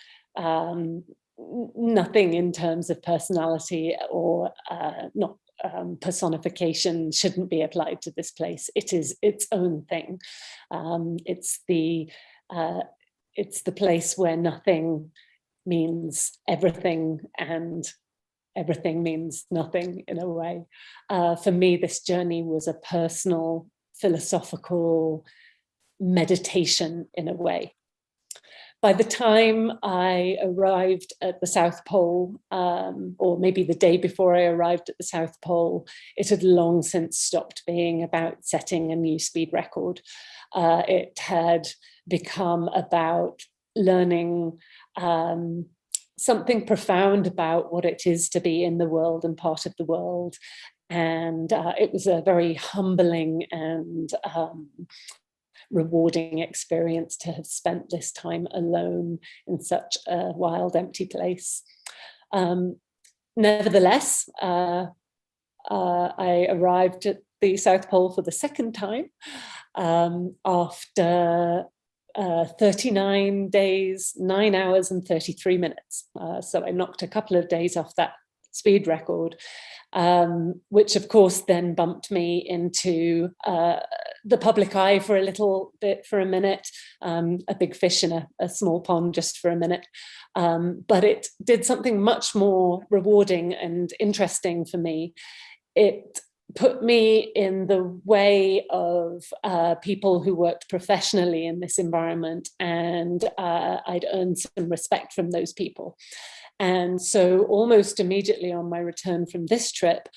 in terms of personality or not personification shouldn't be applied to this place. It is its own thing. It's the place where nothing means everything and everything means nothing in a way. For me, this journey was a personal, philosophical meditation in a way. By the time I arrived at the South Pole, or maybe the day before I arrived at the South Pole, it had long since stopped being about setting a new speed record. It had become about learning something profound about what it is to be in the world and part of the world. And it was a very humbling and rewarding experience to have spent this time alone in such a wild, empty place. Nevertheless, I arrived at the South Pole for the second time after 39 days, 9 hours and 33 minutes. So I knocked a couple of days off that speed record, which of course then bumped me into the public eye for a little bit, for a minute, a big fish in a small pond just for a minute. But it did something much more rewarding and interesting for me. It put me in the way of people who worked professionally in this environment, and I'd earned some respect from those people. And so almost immediately on my return from this trip,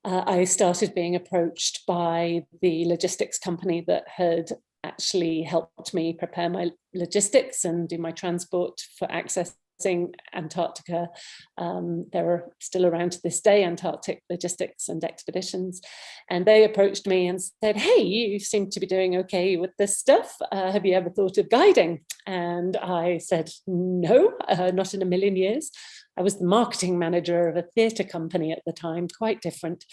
I started being approached by the logistics company that had actually helped me prepare my logistics and do my transport for accessing Antarctica. There are still around to this day Antarctic logistics and expeditions. And they approached me and said, hey, you seem to be doing okay with this stuff. Have you ever thought of guiding? And I said, no, not in a million years. I was the marketing manager of a theatre company at the time, quite different.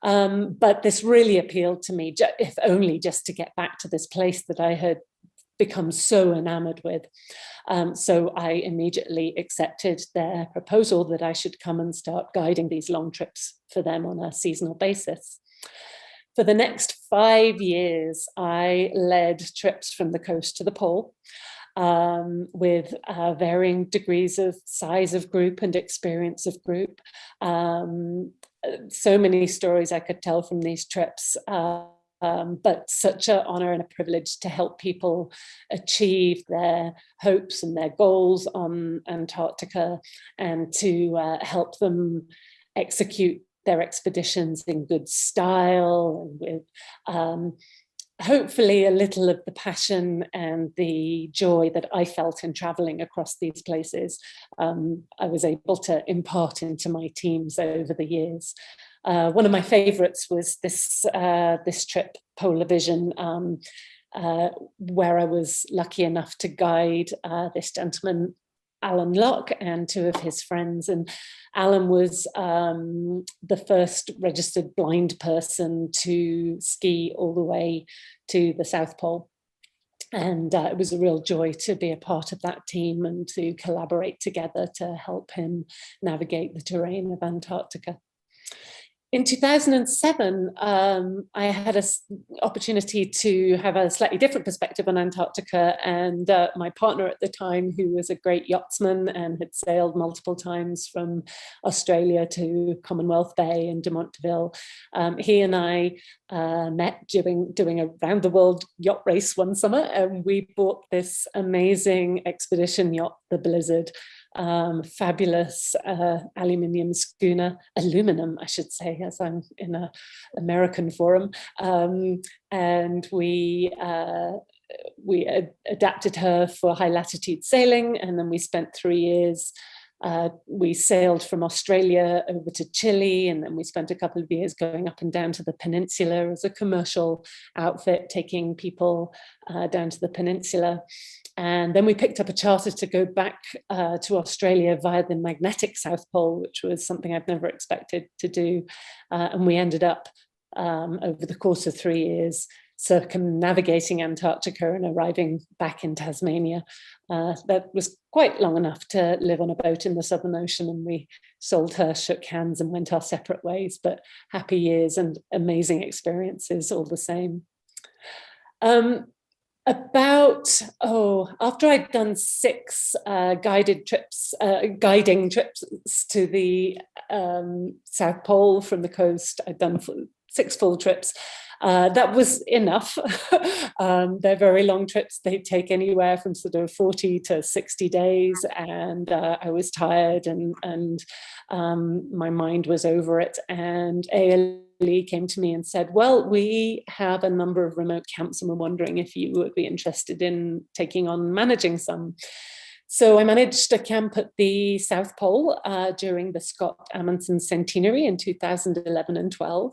But this really appealed to me, if only just to get back to this place that I had become so enamored with. So I immediately accepted their proposal that I should come and start guiding these long trips for them on a seasonal basis. For the next 5 years, I led trips from the coast to the pole, with varying degrees of size of group and experience of group. so many stories I could tell from these trips. But such an honor and a privilege to help people achieve their hopes and their goals on Antarctica, and to help them execute their expeditions in good style and with hopefully a little of the passion and the joy that I felt in traveling across these places. I was able to impart into my teams over the years. One of my favorites was this trip, Polar Vision, where I was lucky enough to guide this gentleman, Alan Locke, and two of his friends. And Alan was the first registered blind person to ski all the way to the South Pole. And it was a real joy to be a part of that team and to collaborate together to help him navigate the terrain of Antarctica. In 2007, I had an opportunity to have a slightly different perspective on Antarctica, and my partner at the time, who was a great yachtsman and had sailed multiple times from Australia to Commonwealth Bay and de Montville, he and I met doing a round the world yacht race one summer, and we bought this amazing expedition yacht, the Blizzard. Fabulous aluminum I should say, as I'm in an American forum, and we adapted her for high latitude sailing, and then we spent 3 years. We sailed from Australia over to Chile, and then we spent a couple of years going up and down to the peninsula as a commercial outfit, taking people down to the peninsula. And then we picked up a charter to go back to Australia via the magnetic South Pole, which was something I'd never expected to do. And we ended up, over the course of 3 years, circumnavigating Antarctica and arriving back in Tasmania. That was quite long enough to live on a boat in the Southern Ocean, and we sold her, shook hands, and went our separate ways, but happy years and amazing experiences all the same. After I'd done 6 guiding trips to the South Pole from the coast, I'd done 6 full trips. That was enough. They're very long trips. They take anywhere from sort of 40 to 60 days. And I was tired, and my mind was over it. And Lee came to me and said, well, we have a number of remote camps, and we're wondering if you would be interested in taking on managing some. So I managed a camp at the South Pole during the Scott Amundsen centenary in 2011 and 12.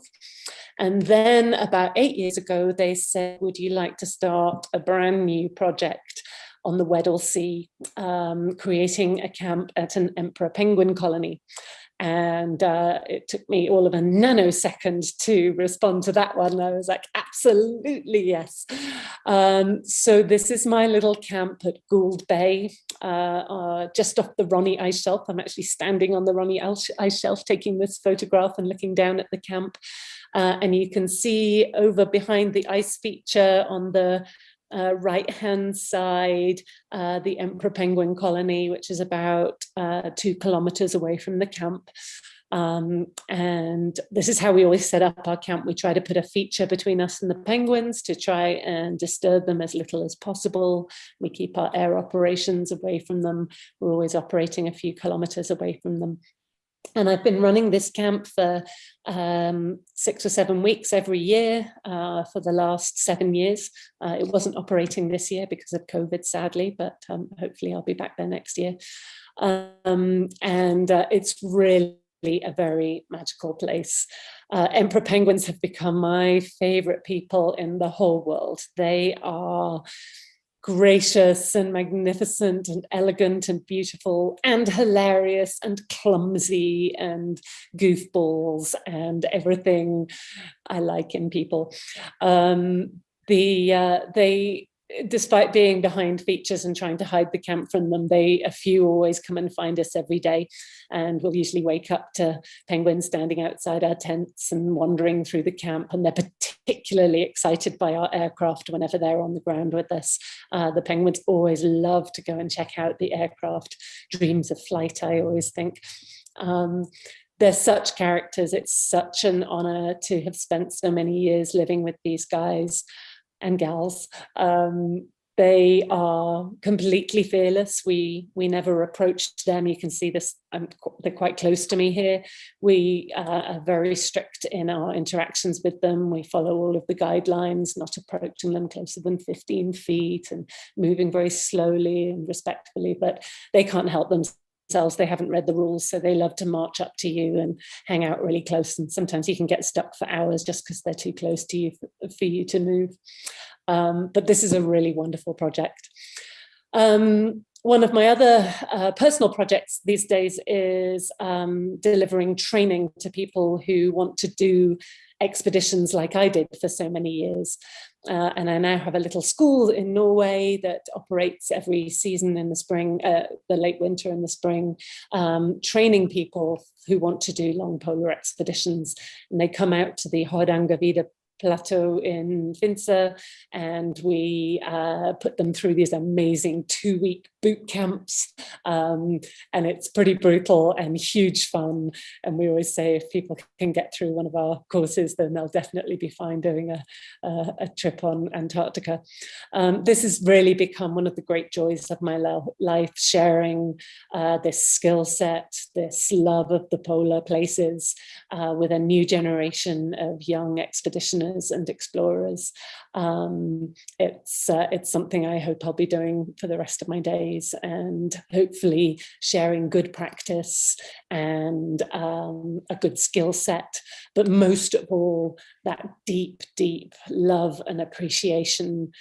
And then about 8 years ago, they said, would you like to start a brand new project on the Weddell Sea, creating a camp at an emperor penguin colony? And it took me all of a nanosecond to respond to that one. I was like, absolutely, yes. So this is my little camp at Gould Bay, just off the Ronnie Ice Shelf. I'm actually standing on the Ronnie Ice Shelf taking this photograph and looking down at the camp. And you can see over behind the ice feature on the right-hand side, the emperor penguin colony, which is about 2 kilometers away from the camp. And this is how we always set up our camp. We try to put a feature between us and the penguins to try and disturb them as little as possible. We keep our air operations away from them. We're always operating a few kilometers away from them. And I've been running this camp for 6 or 7 weeks every year for the last 7 years. It wasn't operating this year because of COVID, sadly, but hopefully I'll be back there next year. It's really a very magical place. Emperor penguins have become my favorite people in the whole world. They are gracious and magnificent and elegant and beautiful and hilarious and clumsy and goofballs and everything I like in people. Despite being behind features and trying to hide the camp from them, a few always come and find us every day, and we'll usually wake up to penguins standing outside our tents and wandering through the camp, and they're particularly excited by our aircraft whenever they're on the ground with us. The penguins always love to go and check out the aircraft. Dreams of flight, I always think. they're such characters. It's such an honor to have spent so many years living with these guys and gals. They are completely fearless. We never approached them. You can see this, they're quite close to me here. We are very strict in our interactions with them. We follow all of the guidelines, not approaching them closer than 15 feet and moving very slowly and respectfully, but they can't help themselves. They haven't read the rules, so they love to march up to you and hang out really close. And sometimes you can get stuck for hours just because they're too close to you for you to move. But this is a really wonderful project. One of my other personal projects these days is delivering training to people who want to do expeditions like I did for so many years. And I now have a little school in Norway that operates every season in the spring, the late winter and the spring, training people who want to do long polar expeditions. And they come out to the Hardangervidda plateau in Finse, and we put them through these amazing 2-week boot camps, and it's pretty brutal and huge fun. And we always say if people can get through one of our courses, then they'll definitely be fine doing a trip on Antarctica. This has really become one of the great joys of my life, sharing this skill set, this love of the polar places with a new generation of young expeditioners and explorers. It's something I hope I'll be doing for the rest of my days, and hopefully sharing good practice and a good skill set, but most of all, that deep, deep love and appreciation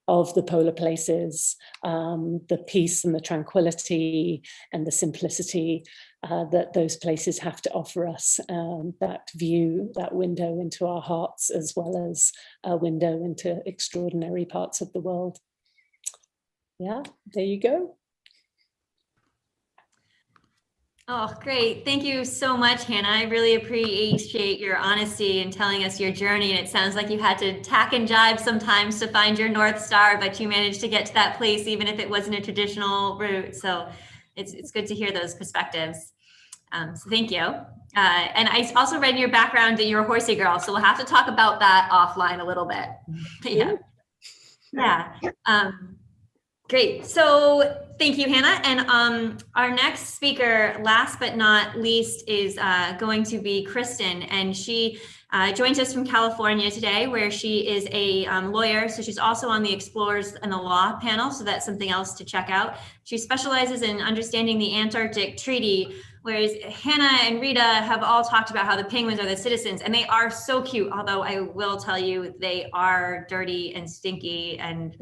of the polar places, the peace and the tranquility and the simplicity that those places have to offer us, that view, that window into our hearts, as well as a window into extraordinary parts of the world. Yeah, there you go. Oh, great. Thank you so much, Hannah. I really appreciate your honesty in telling us your journey. And it sounds like you had to tack and jive sometimes to find your North Star, but you managed to get to that place, even if it wasn't a traditional route. So it's good to hear those perspectives. So thank you. And I also read in your background that you're a horsey girl. So we'll have to talk about that offline a little bit. Yeah. Yeah. Great. So thank you, Hannah. And our next speaker, last but not least, is going to be Kristin. And she joins us from California today, where she is a lawyer. So she's also on the Explorers and the Law panel. So that's something else to check out. She specializes in understanding the Antarctic Treaty, whereas Hannah and Rita have all talked about how the penguins are the citizens, and they are so cute. Although I will tell you, they are dirty and stinky and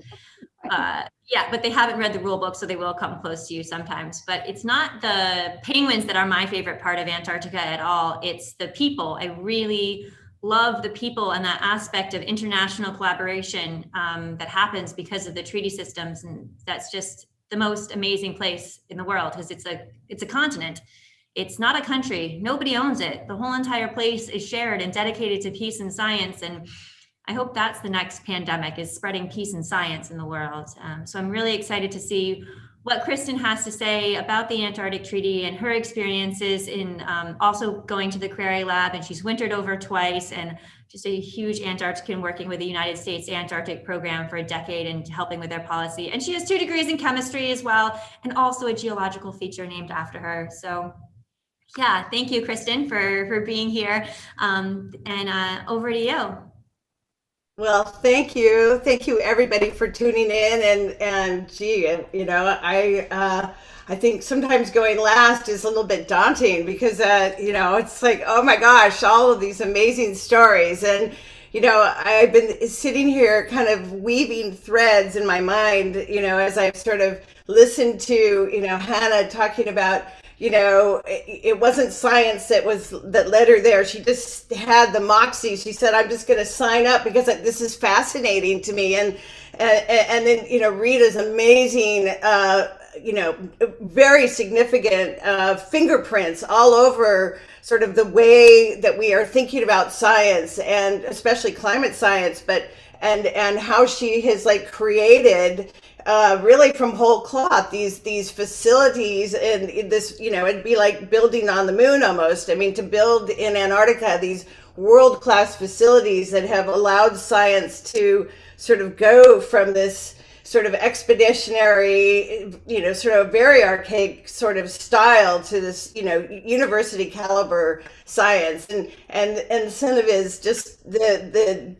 yeah, but they haven't read the rule book, so they will come close to you sometimes. But it's not the penguins that are my favorite part of Antarctica at all. It's the people. I really love the people and that aspect of international collaboration that happens because of the treaty systems. And that's just the most amazing place in the world, because it's a continent. It's not a country. Nobody owns it. The whole entire place is shared and dedicated to peace and science. And I hope that's the next pandemic, is spreading peace and science in the world. So I'm really excited to see what Kristin has to say about the Antarctic Treaty and her experiences in also going to the Crary Lab. And she's wintered over twice, and just a huge Antarctican working with the United States Antarctic program for a decade and helping with their policy. And she has 2 degrees in chemistry as well, and also a geological feature named after her. So yeah, thank you, Kristin, for being here. And over to you. Well, thank you everybody for tuning in, and gee, you know, I think sometimes going last is a little bit daunting, because you know, it's like, oh my gosh, all of these amazing stories. And you know, I've been sitting here kind of weaving threads in my mind, you know, as I've sort of listened to, you know, Hannah talking about, you know, it wasn't science that led her there. She just had the moxie. She said, I'm just going to sign up because this is fascinating to me. And then, you know, Rita's amazing, very significant fingerprints all over sort of the way that we are thinking about science, and especially climate science, and how she has like created really from whole cloth these facilities, and this, it'd be like building on the moon almost. I mean, to build in Antarctica these world-class facilities that have allowed science to sort of go from this sort of expeditionary, sort of very archaic sort of style to this, university caliber science, and Sunniva is just the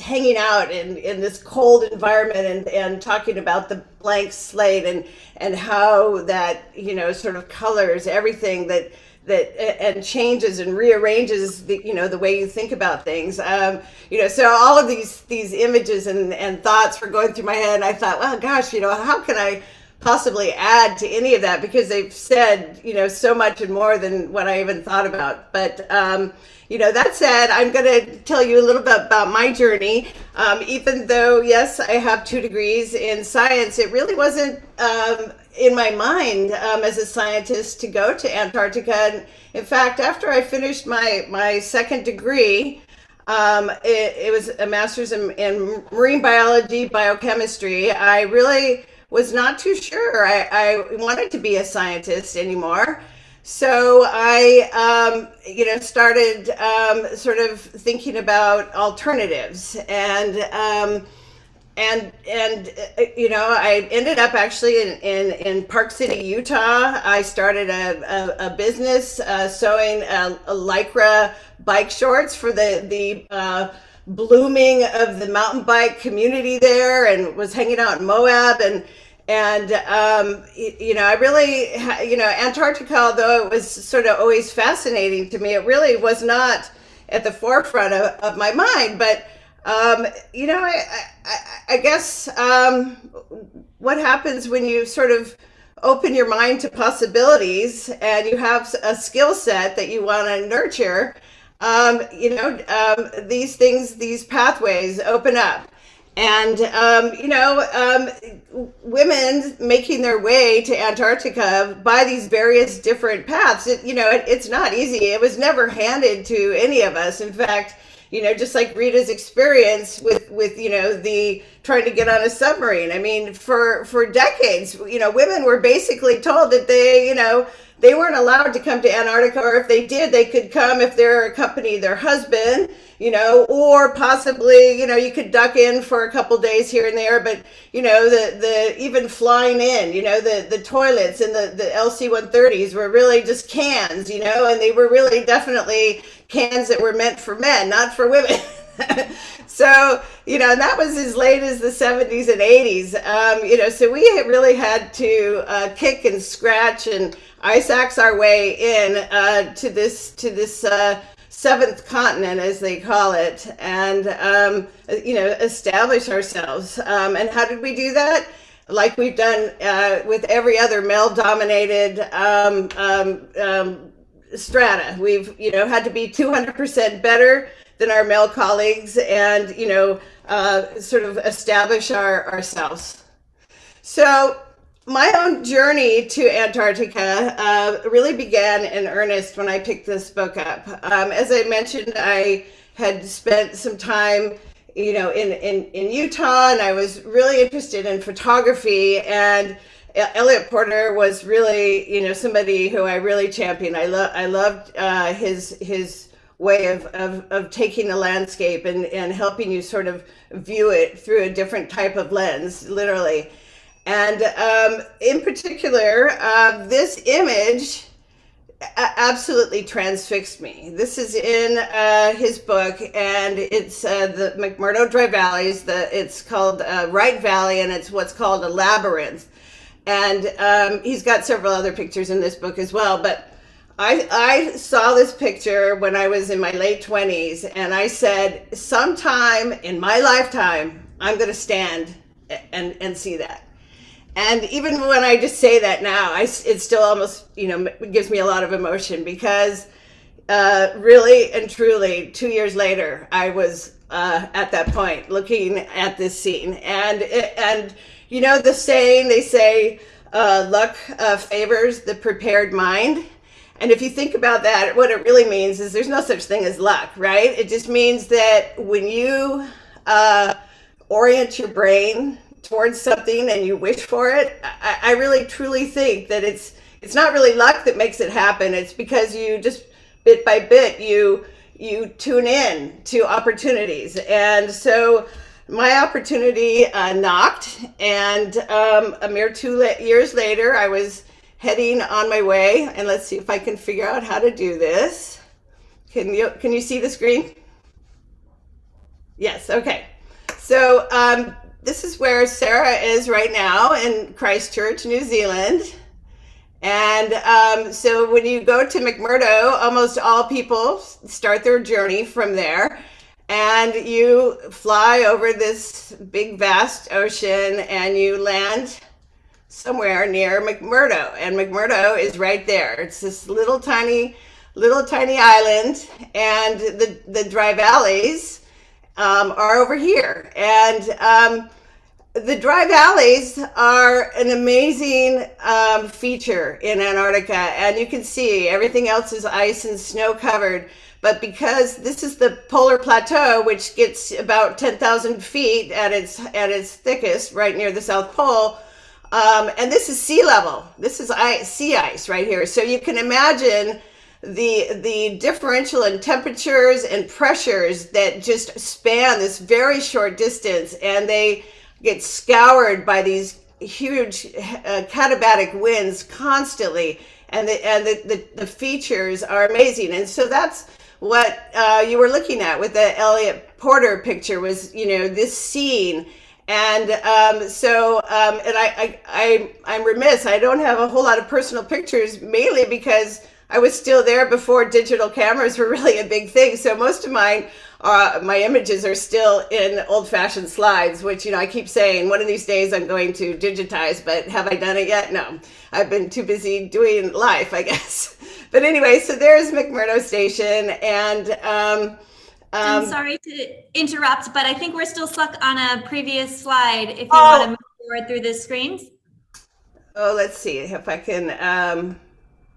hanging out in this cold environment, and talking about the blank slate, and how that, sort of colors everything that and changes and rearranges the way you think about things. So all of these images and thoughts were going through my head, and I thought, well, gosh, how can I possibly add to any of that, because they've said so much and more than what I even thought about. But that said, I'm going to tell you a little bit about my journey. Even though, yes, I have 2 degrees in science, it really wasn't in my mind as a scientist to go to Antarctica. And in fact, after I finished my second degree, it was a master's in marine biology, biochemistry. I really was not too sure I wanted to be a scientist anymore. So I, started sort of thinking about alternatives, and I ended up actually in Park City, Utah. I started a business sewing Lycra bike shorts for the blooming of the mountain bike community there, and was hanging out in Moab, and I really, Antarctica, although it was sort of always fascinating to me, it really was not at the forefront of my mind. But I guess what happens when you sort of open your mind to possibilities, and you have a skill set that you want to nurture, these things, these pathways open up. And, women making their way to Antarctica by these various different paths, it's not easy. It was never handed to any of us. In fact, just like Rita's experience with the trying to get on a submarine. I mean, for decades, women were basically told that they weren't allowed to come to Antarctica, or if they did, they could come if they're accompanying their husband, or possibly, you could duck in for a couple days here and there. But, the even flying in, the toilets and the LC-130s were really just cans, and they were really definitely cans that were meant for men, not for women. So, and that was as late as the 70s and 80s, so we really had to kick and scratch and ice axe our way in to this seventh continent, as they call it, and establish ourselves. And how did we do that? Like we've done with every other male-dominated strata. We've had to be 200% better than our male colleagues, and sort of establish ourselves. So my own journey to Antarctica really began in earnest when I picked this book up. As I mentioned, I had spent some time, in Utah, and I was really interested in photography. And Elliot Porter was really, somebody who I really championed. I loved his way of taking the landscape and helping you sort of view it through a different type of lens, literally. And in particular, this image absolutely transfixed me. This is in his book, and it's the McMurdo Dry Valleys. It's called Wright Valley, and it's what's called a labyrinth. And he's got several other pictures in this book as well. But I saw this picture when I was in my late 20s, and I said, sometime in my lifetime, I'm going to stand and see that. And even when I just say that now, it still almost, gives me a lot of emotion, because really and truly, 2 years later, I was at that point looking at this scene. And the saying, they say, luck favors the prepared mind. And if you think about that, what it really means is there's no such thing as luck, right? It just means that when you orient your brain towards something and you wish for it, I really truly think that it's not really luck that makes it happen. It's because you just bit by bit you tune in to opportunities. And so my opportunity knocked, and a mere 2 years later, I was heading on my way. And let's see if I can figure out how to do this. Can you see the screen? Yes. Okay. So this is where Sarah is right now in Christchurch, New Zealand. And so when you go to McMurdo, almost all people start their journey from there. And you fly over this big, vast ocean, and you land somewhere near McMurdo. And McMurdo is right there. It's this little tiny island, and the dry valleys are over here. And the dry valleys are an amazing feature in Antarctica, and you can see everything else is ice and snow covered. But because this is the polar plateau, which gets about 10,000 feet at its thickest, right near the South Pole, and this is sea level. This is sea ice right here. So you can imagine the differential in temperatures and pressures that just span this very short distance, and they get scoured by these huge katabatic winds constantly, and the features are amazing. And so that's what you were looking at with the Elliot Porter picture, was this scene. And I'm remiss, I don't have a whole lot of personal pictures, mainly because I was still there before digital cameras were really a big thing. So most of my images are still in old-fashioned slides, which, I keep saying one of these days I'm going to digitize, but have I done it yet? No, I've been too busy doing life, I guess. But anyway, so there's McMurdo Station, and I'm sorry to interrupt, but I think we're still stuck on a previous slide. If you want to move forward through the screens. Oh, let's see if I can.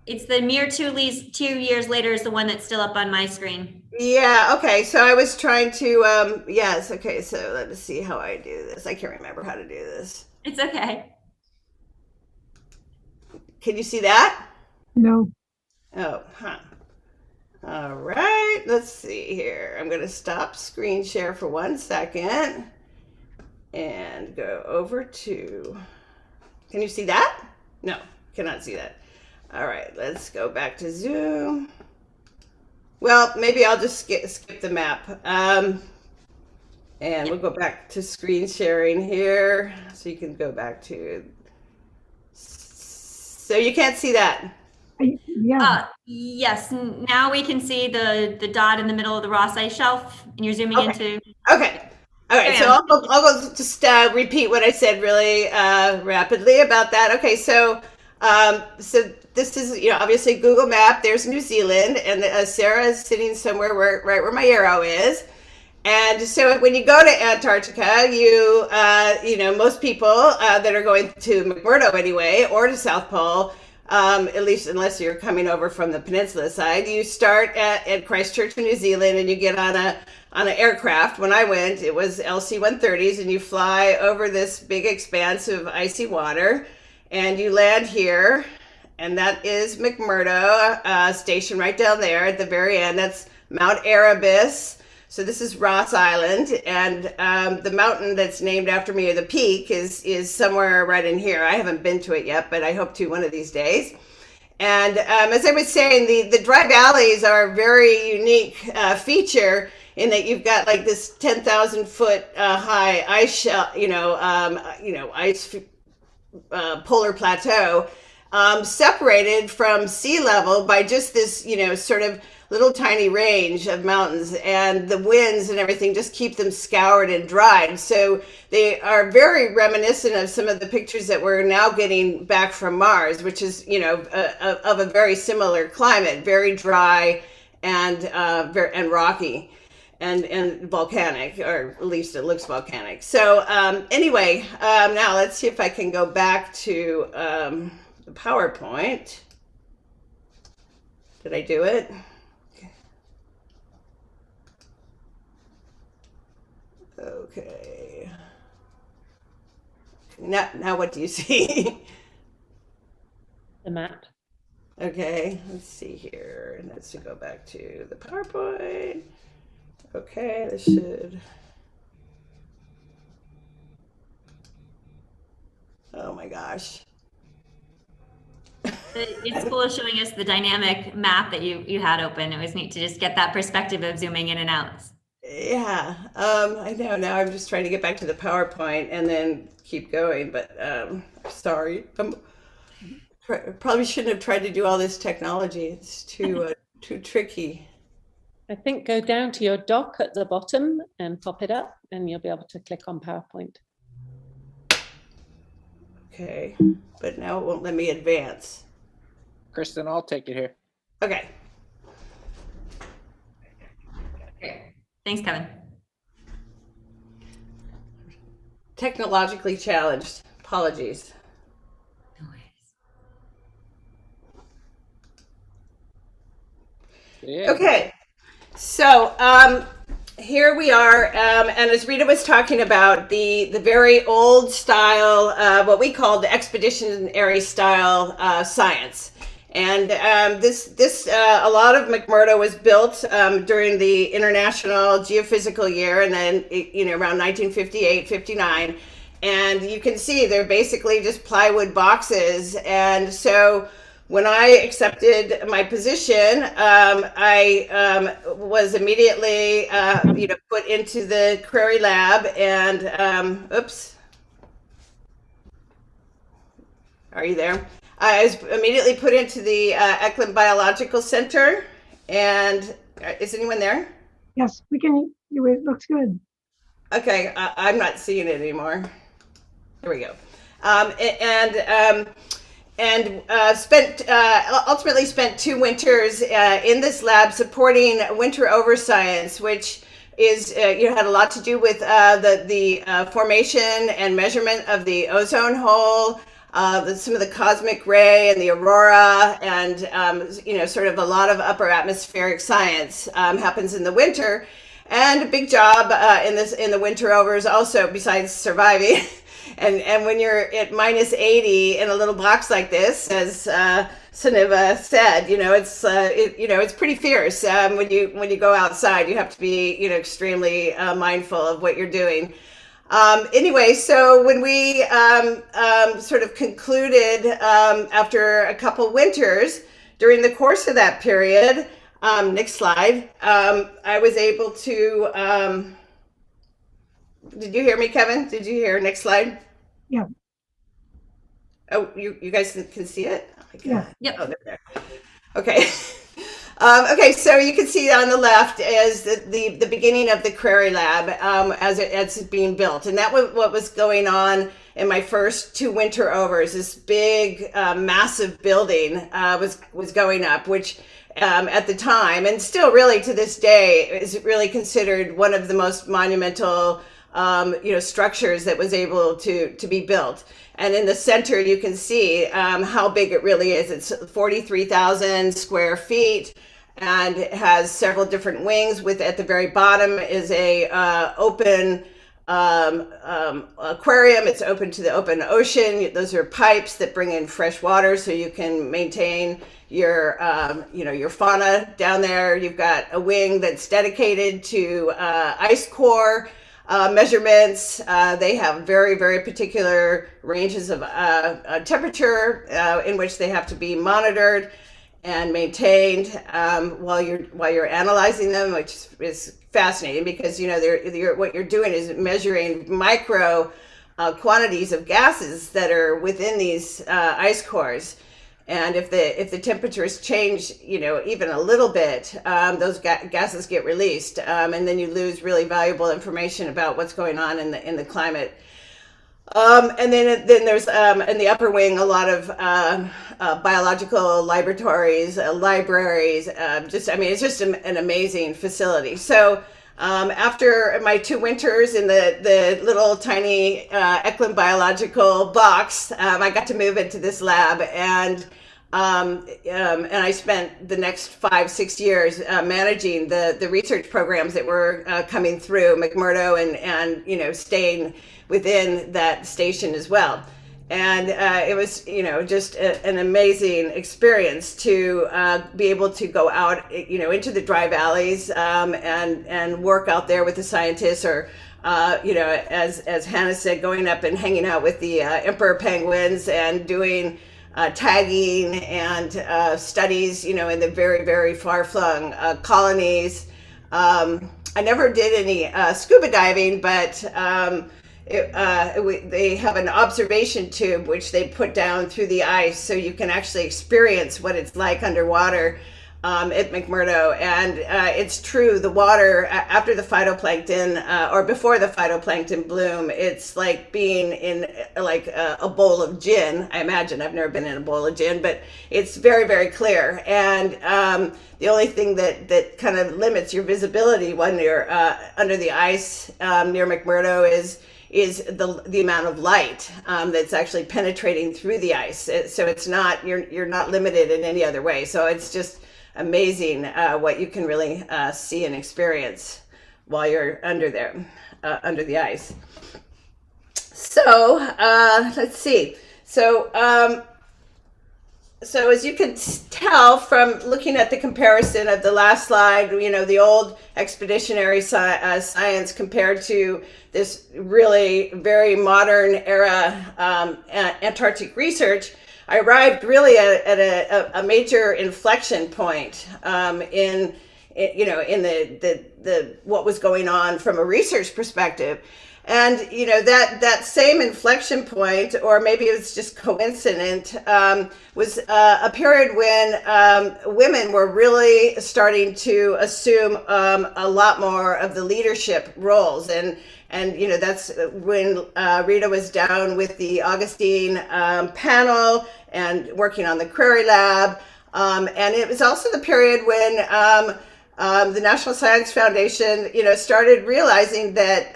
It's the mere 2 years later is the one that's still up on my screen. Yeah, okay. So I was trying to, yes, okay. So let me see how I do this. I can't remember how to do this. It's okay. Can you see that? No. Oh, huh. All right, let's see here. I'm going to stop screen share for 1 second and go over to, can you see that? No, cannot see that. All right, let's go back to Zoom. Well, maybe I'll just skip the map. And we'll go back to screen sharing here. So you can go back to, so you can't see that. Yeah. Yes, now we can see the dot in the middle of the Ross Ice Shelf, and you're zooming into. Okay. All right. So I'll go just repeat what I said really rapidly about that. Okay. So this is obviously Google Map. There's New Zealand, and Sarah is sitting somewhere right where my arrow is. And so when you go to Antarctica, most people that are going to McMurdo anyway, or to South Pole, at least unless you're coming over from the peninsula side, you start at Christchurch, New Zealand, and you get on an aircraft. When I went, it was LC-130s, and you fly over this big expanse of icy water, and you land here, and that is McMurdo Station right down there at the very end. That's Mount Erebus. So this is Ross Island, and the mountain that's named after me, or the peak, is somewhere right in here. I haven't been to it yet, but I hope to one of these days. And as I was saying, the dry valleys are a very unique feature in that you've got like this 10,000 foot high ice shelf, ice polar plateau, separated from sea level by just this, sort of little tiny range of mountains, and the winds and everything just keep them scoured and dried. So they are very reminiscent of some of the pictures that we're now getting back from Mars, which is, of a very similar climate, very dry and rocky. and volcanic, or at least it looks volcanic. So anyway, now let's see if I can go back to the PowerPoint. Did I do it? Okay. Now what do you see? The map. Okay, let's see here. Let's go back to the PowerPoint. Okay, this should. Oh my gosh. It's cool showing us the dynamic map that you had open. It was neat to just get that perspective of zooming in and out. Yeah, I know. Now I'm just trying to get back to the PowerPoint and then keep going, but sorry. Probably shouldn't have tried to do all this technology. It's too tricky. I think go down to your dock at the bottom and pop it up, and you'll be able to click on PowerPoint. Okay, but now it won't let me advance. Kristin, I'll take it here. Okay. Great. Thanks, Kevin. Technologically challenged. Apologies. No worries. Yeah. Okay, so here we are, and as Rita was talking about, the very old style, what we call the expeditionary style science. And a lot of McMurdo was built during the International Geophysical Year, and then around 1958, 59. And you can see they're basically just plywood boxes. And so when I accepted my position, I was immediately put into the Query Lab, and oops, are you there? I was immediately put into the Eklund Biological Center. And is anyone there? Yes, we can. It looks good. Okay, I'm not seeing it anymore. There we go. Ultimately spent 2 winters in this lab supporting winter over science, which is had a lot to do with the formation and measurement of the ozone hole. Some of the cosmic ray and the aurora, and sort of a lot of upper atmospheric science happens in the winter, and a big job in the winter overs also, besides surviving. and when you're at -80 in a little box like this, as Sunniva said, it's pretty fierce. When you go outside, you have to be extremely mindful of what you're doing. Anyway, so when we sort of concluded after a couple winters, during the course of that period, next slide, I was able to, did you hear me, Kevin? Did you hear? Next slide. Yeah. Oh, you guys can see it? Oh my God. Yeah. Yep. Oh, there. Okay. Okay, so you can see on the left is the beginning of the Query Lab as it's being built. And that was what was going on in my first 2 winter overs. This big, massive building was going up, which at the time, and still really to this day, is really considered one of the most monumental structures that was able to be built. And in the center, you can see how big it really is. It's 43,000 square feet, and it has several different wings. At the very bottom is a open aquarium. It's open to the open ocean. Those are pipes that bring in fresh water, so you can maintain your your fauna down there. You've got a wing that's dedicated to ice core measurements. They have very, very particular ranges of temperature in which they have to be monitored and maintained while you're analyzing them, which is fascinating because what you're doing is measuring micro quantities of gases that are within these ice cores. And if the temperatures change, even a little bit, those gases get released, and then you lose really valuable information about what's going on in the climate. And then there's in the upper wing a lot of biological laboratories, libraries. It's just an amazing facility. So After my 2 winters in the little tiny Eklund biological box, I got to move into this lab, and I spent the next 5-6 years managing the research programs that were coming through McMurdo and staying within that station as well. And it was, just an amazing experience to be able to go out, into the dry valleys and work out there with the scientists, or, as Hannah said, going up and hanging out with the emperor penguins and doing tagging and studies, in the very, very far-flung colonies. I never did any scuba diving, but they have an observation tube which they put down through the ice, so you can actually experience what it's like underwater at McMurdo. And it's true, the water after the phytoplankton or before the phytoplankton bloom, it's like being in like a bowl of gin. I imagine. I've never been in a bowl of gin, but it's very, very clear. And the only thing that kind of limits your visibility when you're under the ice near McMurdo is the amount of light that's actually penetrating through the ice. So it's not, you're not limited in any other way. So it's just amazing what you can really see and experience while you're under there, under the ice. So let's see. So as you can tell from looking at the comparison of the last slide, the old expeditionary science compared to this really very modern era Antarctic research, I arrived really at a major inflection point in the what was going on from a research perspective. And that same inflection point, or maybe it was just coincident, was a period when women were really starting to assume a lot more of the leadership roles, and that's when Rita was down with the Augustine panel and working on the Query Lab, and it was also the period when the National Science Foundation, started realizing that,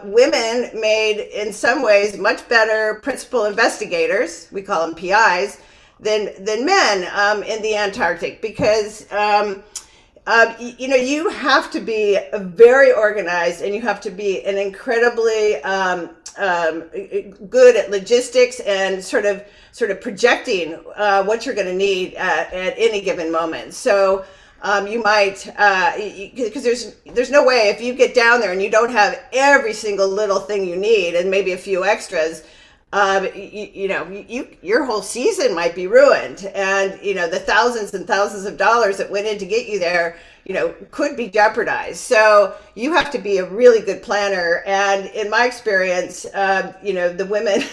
women made, in some ways, much better principal investigators, we call them PIs, than men in the Antarctic, because, you have to be very organized, and you have to be an incredibly good at logistics and sort of projecting what you're going to need at any given moment. So you might, because there's no way, if you get down there and you don't have every single little thing you need and maybe a few extras, your whole season might be ruined, and the thousands and thousands of dollars that went in to get you there, could be jeopardized. So you have to be a really good planner, and in my experience, the women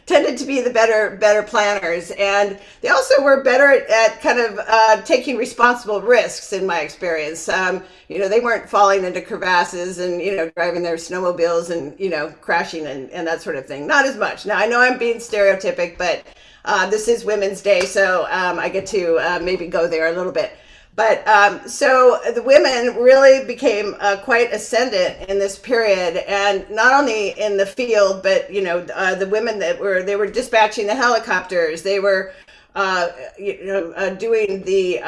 tended to be the better planners, and they also were better at kind of taking responsible risks, in my experience. They weren't falling into crevasses and driving their snowmobiles and crashing and that sort of thing. Not as much. Now I know I'm being stereotypic, but this is Women's Day, so I get to maybe go there a little bit. But so the women really became quite ascendant in this period, and not only in the field, but the women they were dispatching the helicopters, they were doing the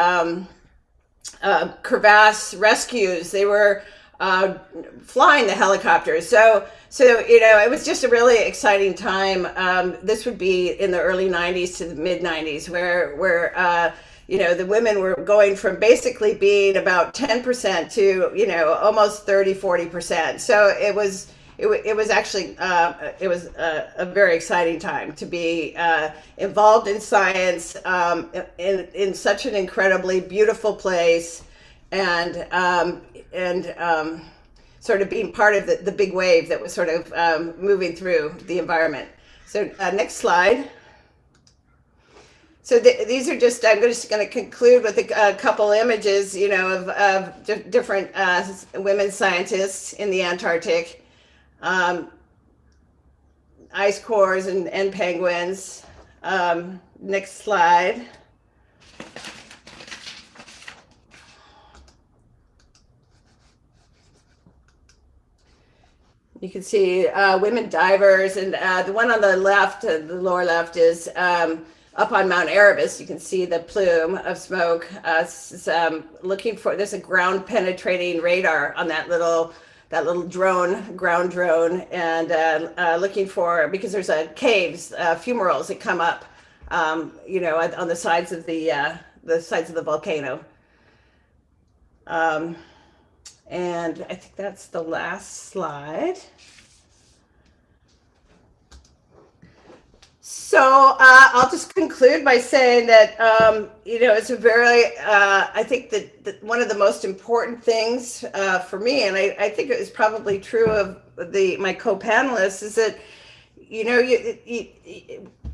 crevasse rescues, they were flying the helicopters. So it was just a really exciting time. This would be in the early 90s to the mid 90s, where the women were going from basically being about 10% to, almost 30-40%. So it was actually, it was a very exciting time to be involved in science in such an incredibly beautiful place, and sort of being part of the big wave that was sort of moving through the environment. So next slide. So these are just, I'm just going to conclude with a couple images, of different women scientists in the Antarctic, ice cores and penguins. Next slide. You can see women divers, and the one on the left, the lower left, is up on Mount Erebus. You can see the plume of smoke. Looking for, there's a ground penetrating radar on that little drone, ground drone, and looking for, because there's caves, fumaroles that come up, on the sides of the volcano. And I think that's the last slide. So I'll just conclude by saying that, it's a very, I think that one of the most important things for me, and I think it was probably true of my co-panelists, is that,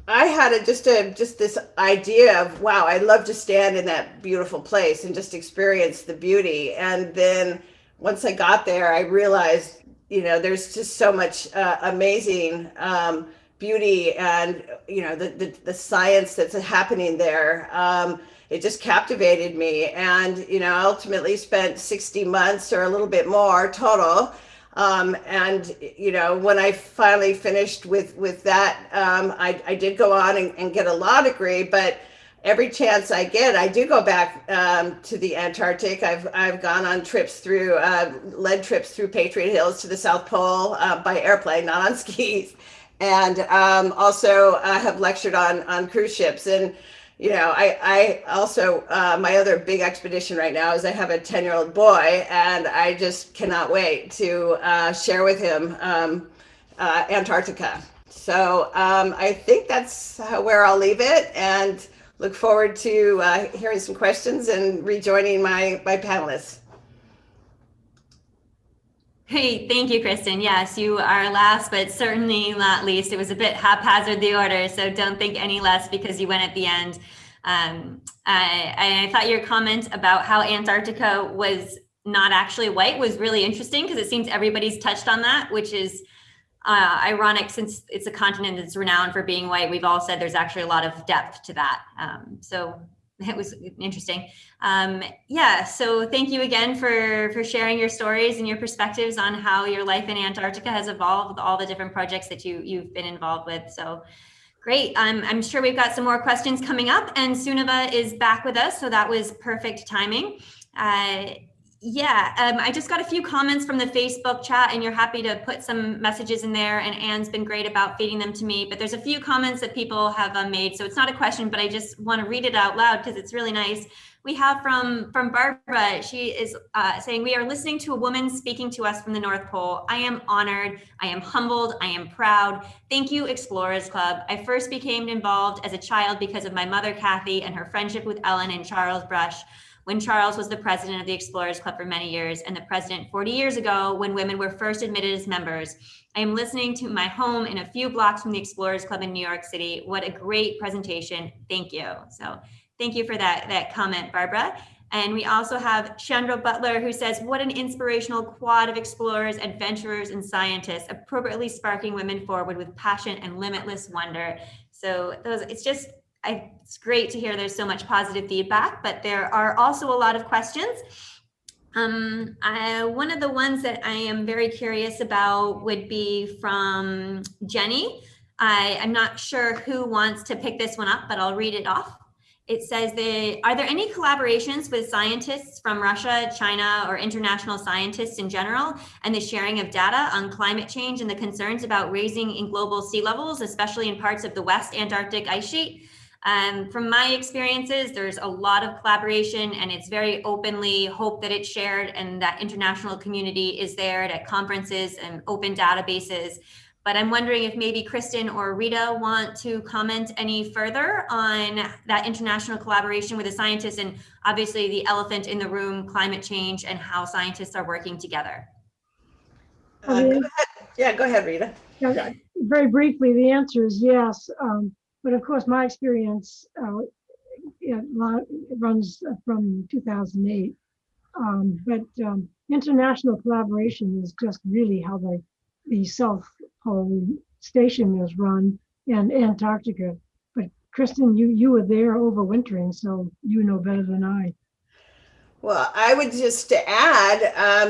I had just this idea of, wow, I'd love to stand in that beautiful place and just experience the beauty. And then once I got there, I realized, there's just so much amazing beauty, and the science that's happening there. It just captivated me, and I ultimately spent 60 months or a little bit more total. And when I finally finished with that, I did go on and get a law degree, but every chance I get, I do go back to the Antarctic. I've gone on trips through, led trips through Patriot Hills to the South Pole by airplane, not on skis. And also have lectured on cruise ships. And I also, my other big expedition right now is I have a 10-year-old boy, and I just cannot wait to share with him Antarctica. So I think that's where I'll leave it, and look forward to hearing some questions and rejoining my panelists. Hey, thank you, Kristin. Yes, you are last, but certainly not least. It was a bit haphazard, the order, so don't think any less because you went at the end. I thought your comment about how Antarctica was not actually white was really interesting, because it seems everybody's touched on that, which is ironic since it's a continent that's renowned for being white. We've all said there's actually a lot of depth to that. So it was interesting. So thank you again for sharing your stories and your perspectives on how your life in Antarctica has evolved, all the different projects that you've been involved with. So great. I'm sure we've got some more questions coming up, and Sunniva is back with us, so that was perfect timing. I just got a few comments from the Facebook chat, and you're happy to put some messages in there, and Anne's been great about feeding them to me, but there's a few comments that people have made, so it's not a question, but I just want to read it out loud because it's really nice. We have from Barbara. She is saying, we are listening to a woman speaking to us from the North Pole. I am honored, I am humbled, I am proud. Thank you, Explorers Club. I first became involved as a child because of my mother, Kathy, and her friendship with Ellen and Charles Brush, when Charles was the president of the Explorers Club for many years, and the president 40 years ago when women were first admitted as members. I am listening to my home in a few blocks from the Explorers Club in New York City. What a great presentation. Thank you. So thank you for that comment, Barbara. And we also have Chandra Butler, who says, what an inspirational quad of explorers, adventurers, and scientists, appropriately sparking women forward with passion and limitless wonder. So it's great to hear there's so much positive feedback, but there are also a lot of questions. One of the ones that I am very curious about would be from Jenny. I'm not sure who wants to pick this one up, but I'll read it off. It says, are there any collaborations with scientists from Russia, China, or international scientists in general, and the sharing of data on climate change and the concerns about raising in global sea levels, especially in parts of the West Antarctic ice sheet? From my experiences, there's a lot of collaboration, and it's very openly hope that it's shared and that international community is there at conferences and open databases. But I'm wondering if maybe Kristin or Rita want to comment any further on that international collaboration with the scientists, and obviously the elephant in the room, climate change, and how scientists are working together. Go ahead. Yeah, go ahead, Rita. Yeah, very briefly, the answer is yes. But of course, my experience it runs from 2008. But international collaboration is just really how the South Pole Station is run in Antarctica. But Kristin, you were there overwintering, so you know better than I. Well, I would just add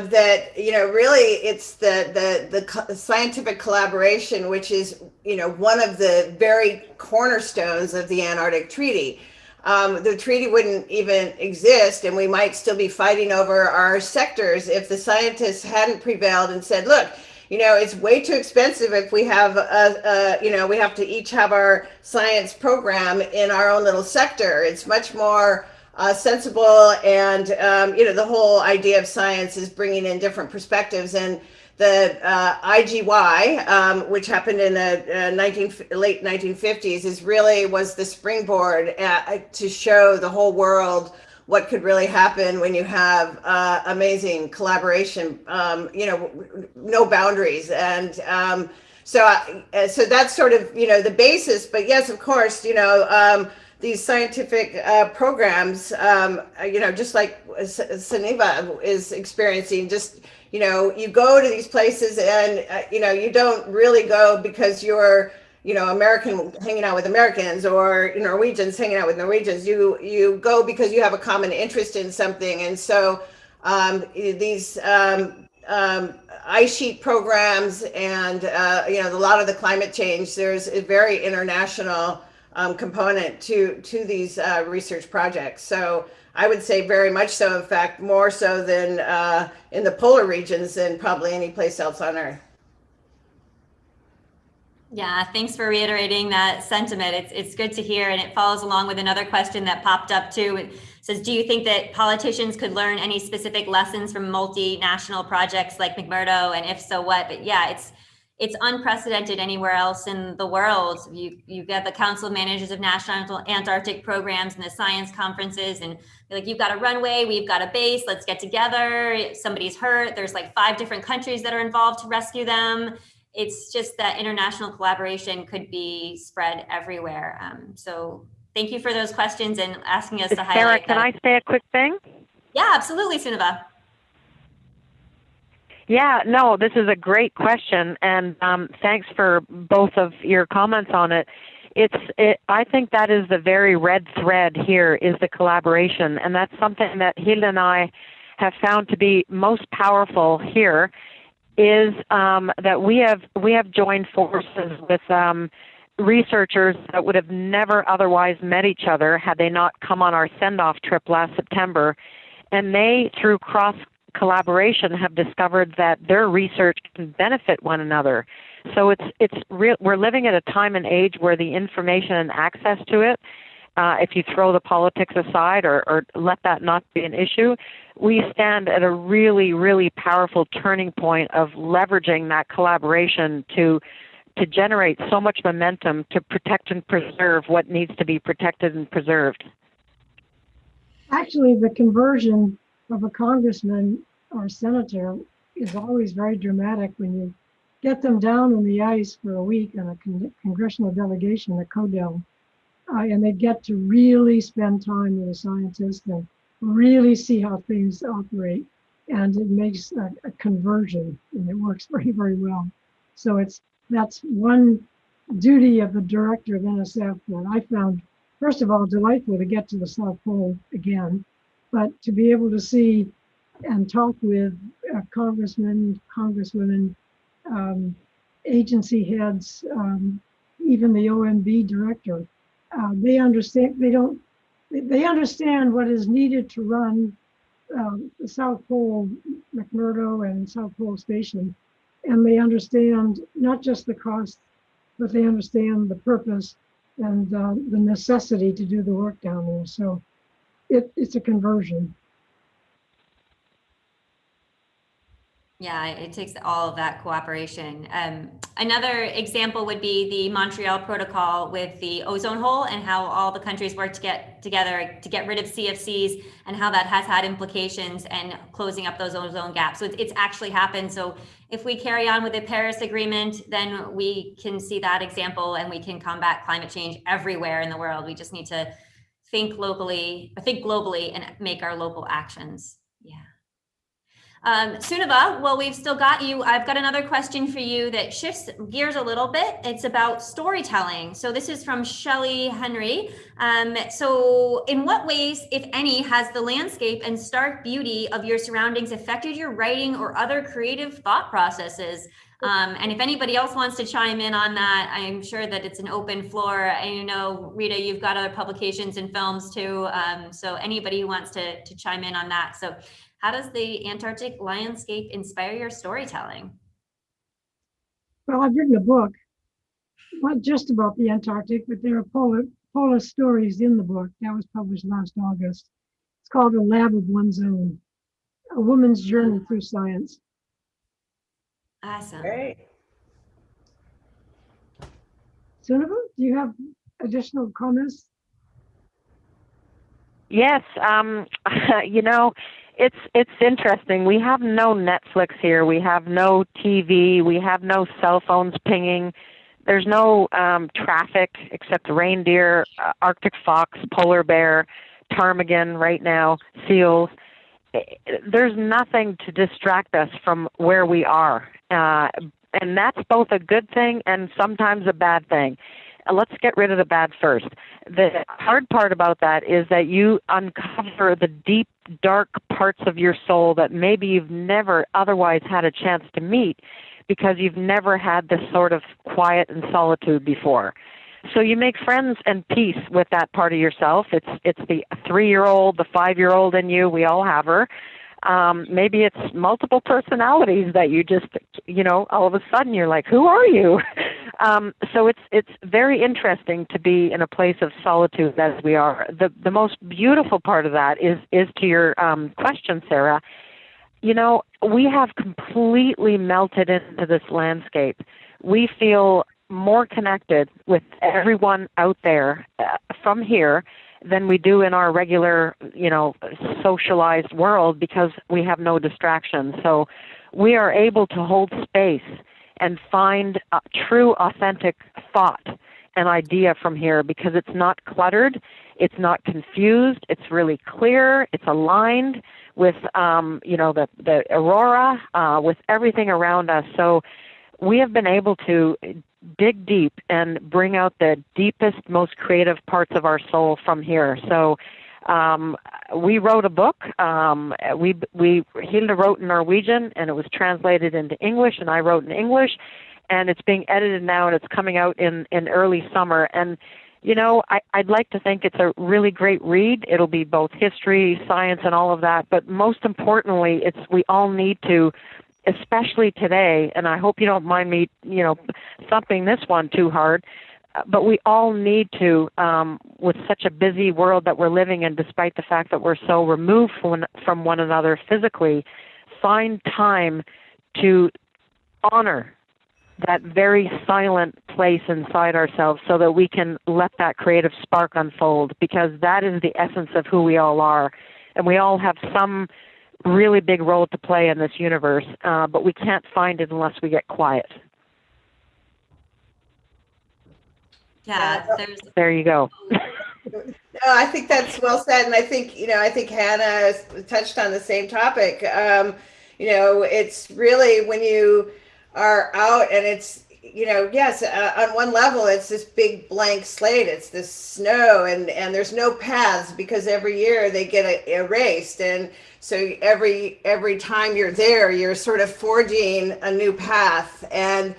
that really it's the scientific collaboration, which is one of the very cornerstones of the Antarctic Treaty. The treaty wouldn't even exist, and we might still be fighting over our sectors if the scientists hadn't prevailed and said, "Look, it's way too expensive if we have we have to each have our science program in our own little sector. It's much more." Sensible, and the whole idea of science is bringing in different perspectives. And the IGY, which happened in the late 1950s, was the springboard to show the whole world what could really happen when you have amazing collaboration. No boundaries, and so that's sort of the basis. But yes, of course, these scientific programs, just like Sunniva is experiencing, you go to these places and, you don't really go because you're, American hanging out with Americans or Norwegians hanging out with Norwegians. You go because you have a common interest in something. And so these ice sheet programs and, a lot of the climate change, there's a very international component to these research projects. So I would say very much so, in fact, more so than in the polar regions than probably any place else on Earth. Yeah, thanks for reiterating that sentiment. It's good to hear, and it follows along with another question that popped up too. It says, do you think that politicians could learn any specific lessons from multinational projects like McMurdo, and if so, what? But yeah, it's unprecedented anywhere else in the world. You get the Council of Managers of National Antarctic Programs and the science conferences, and they're like, you've got a runway, we've got a base, let's get together. Somebody's hurt, there's like 5 different countries that are involved to rescue them. It's just that international collaboration could be spread everywhere. So thank you for those questions and asking us to highlight Sarah, can I say a quick thing? Yeah, absolutely, Sunniva. Yeah, no, this is a great question, and thanks for both of your comments on it. I think that is the very red thread here, is the collaboration, and that's something that Hilda and I have found to be most powerful here, is that we have joined forces with researchers that would have never otherwise met each other had they not come on our send-off trip last September, and they, through collaboration, have discovered that their research can benefit one another. So we're living at a time and age where the information and access to it, if you throw the politics aside or let that not be an issue, we stand at a really, really powerful turning point of leveraging that collaboration to generate so much momentum to protect and preserve what needs to be protected and preserved. Actually, the conversion of a congressman or senator is always very dramatic when you get them down on the ice for a week on a congressional delegation, a CODEL, and they get to really spend time with a scientist and really see how things operate. And it makes a conversion, and it works very, very well. So that's one duty of the director of NSF that I found, first of all, delightful to get to the South Pole again, but to be able to see and talk with congressmen, congresswomen, agency heads, even the OMB director. They understand. They understand what is needed to run the South Pole, McMurdo and South Pole Station, and they understand not just the cost, but they understand the purpose and the necessity to do the work down there. So it's a conversion. Yeah, it takes all of that cooperation. Another example would be the Montreal Protocol with the ozone hole and how all the countries work to get together to get rid of CFCs and how that has had implications and closing up those ozone gaps. So it's actually happened. So if we carry on with the Paris Agreement, then we can see that example and we can combat climate change everywhere in the world. We just need to think globally and make our local actions. Yeah. Sunniva, well, we've still got you. I've got another question for you that shifts gears a little bit. It's about storytelling. So this is from Shelley Henry. So in what ways, if any, has the landscape and stark beauty of your surroundings affected your writing or other creative thought processes? And if anybody else wants to chime in on that, I'm sure that it's an open floor. I know, Rita, you've got other publications and films too. So anybody who wants to chime in on that. So how does the Antarctic landscape inspire your storytelling? Well, I've written a book, not just about the Antarctic, but there are polar stories in the book. That was published last August. It's called A Lab of One's Own, A Woman's Journey Through Science. Awesome. Great. Sunniva, do you have additional comments? Yes, it's interesting. We have no Netflix here. We have no TV. We have no cell phones pinging. There's no traffic except reindeer, Arctic fox, polar bear, ptarmigan right now, seals. There's nothing to distract us from where we are. And that's both a good thing and sometimes a bad thing. Let's get rid of the bad first. The hard part about that is that you uncover the deep, dark parts of your soul that maybe you've never otherwise had a chance to meet because you've never had this sort of quiet and solitude before. So you make friends and peace with that part of yourself. It's the 3-year-old, the 5-year-old in you. We all have her. Maybe it's multiple personalities that you just, all of a sudden you're like, who are you? So it's very interesting to be in a place of solitude as we are. The most beautiful part of that is to your question, Sarah. We have completely melted into this landscape. We feel more connected with everyone out there from here than we do in our regular, socialized world because we have no distractions. So we are able to hold space and find true, authentic thought and idea from here because it's not cluttered, it's not confused, it's really clear, it's aligned with, the aurora, with everything around us. So we have been able to dig deep and bring out the deepest, most creative parts of our soul from here. So we wrote a book. Hilda wrote in Norwegian, and it was translated into English, and I wrote in English, and it's being edited now, and it's coming out in early summer. And I'd like to think it's a really great read. It'll be both history, science, and all of that. But most importantly, we all need to, especially today, and I hope you don't mind me, thumping this one too hard, but we all need to, with such a busy world that we're living in, despite the fact that we're so removed from one another physically, find time to honor that very silent place inside ourselves so that we can let that creative spark unfold, because that is the essence of who we all are. And we all have some really big role to play in this universe, but we can't find it unless we get quiet. Yeah, there you go. No, I think that's well said, and I think Hannah touched on the same topic. It's really when you are out, and it's yes, on one level it's this big blank slate. It's this snow, and there's no paths because every year they get erased, and so every time you're there, you're sort of forging a new path, and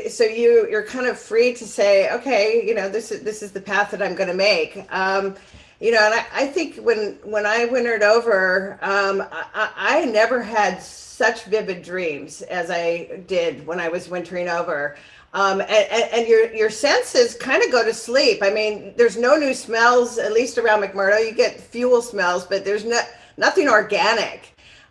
so you're kind of free to say, okay, this is the path that I'm going to make. And I think when I wintered over, I never had such vivid dreams as I did when I was wintering over. And your senses kind of go to sleep. I mean, there's no new smells, at least around McMurdo. You get fuel smells, but there's nothing organic.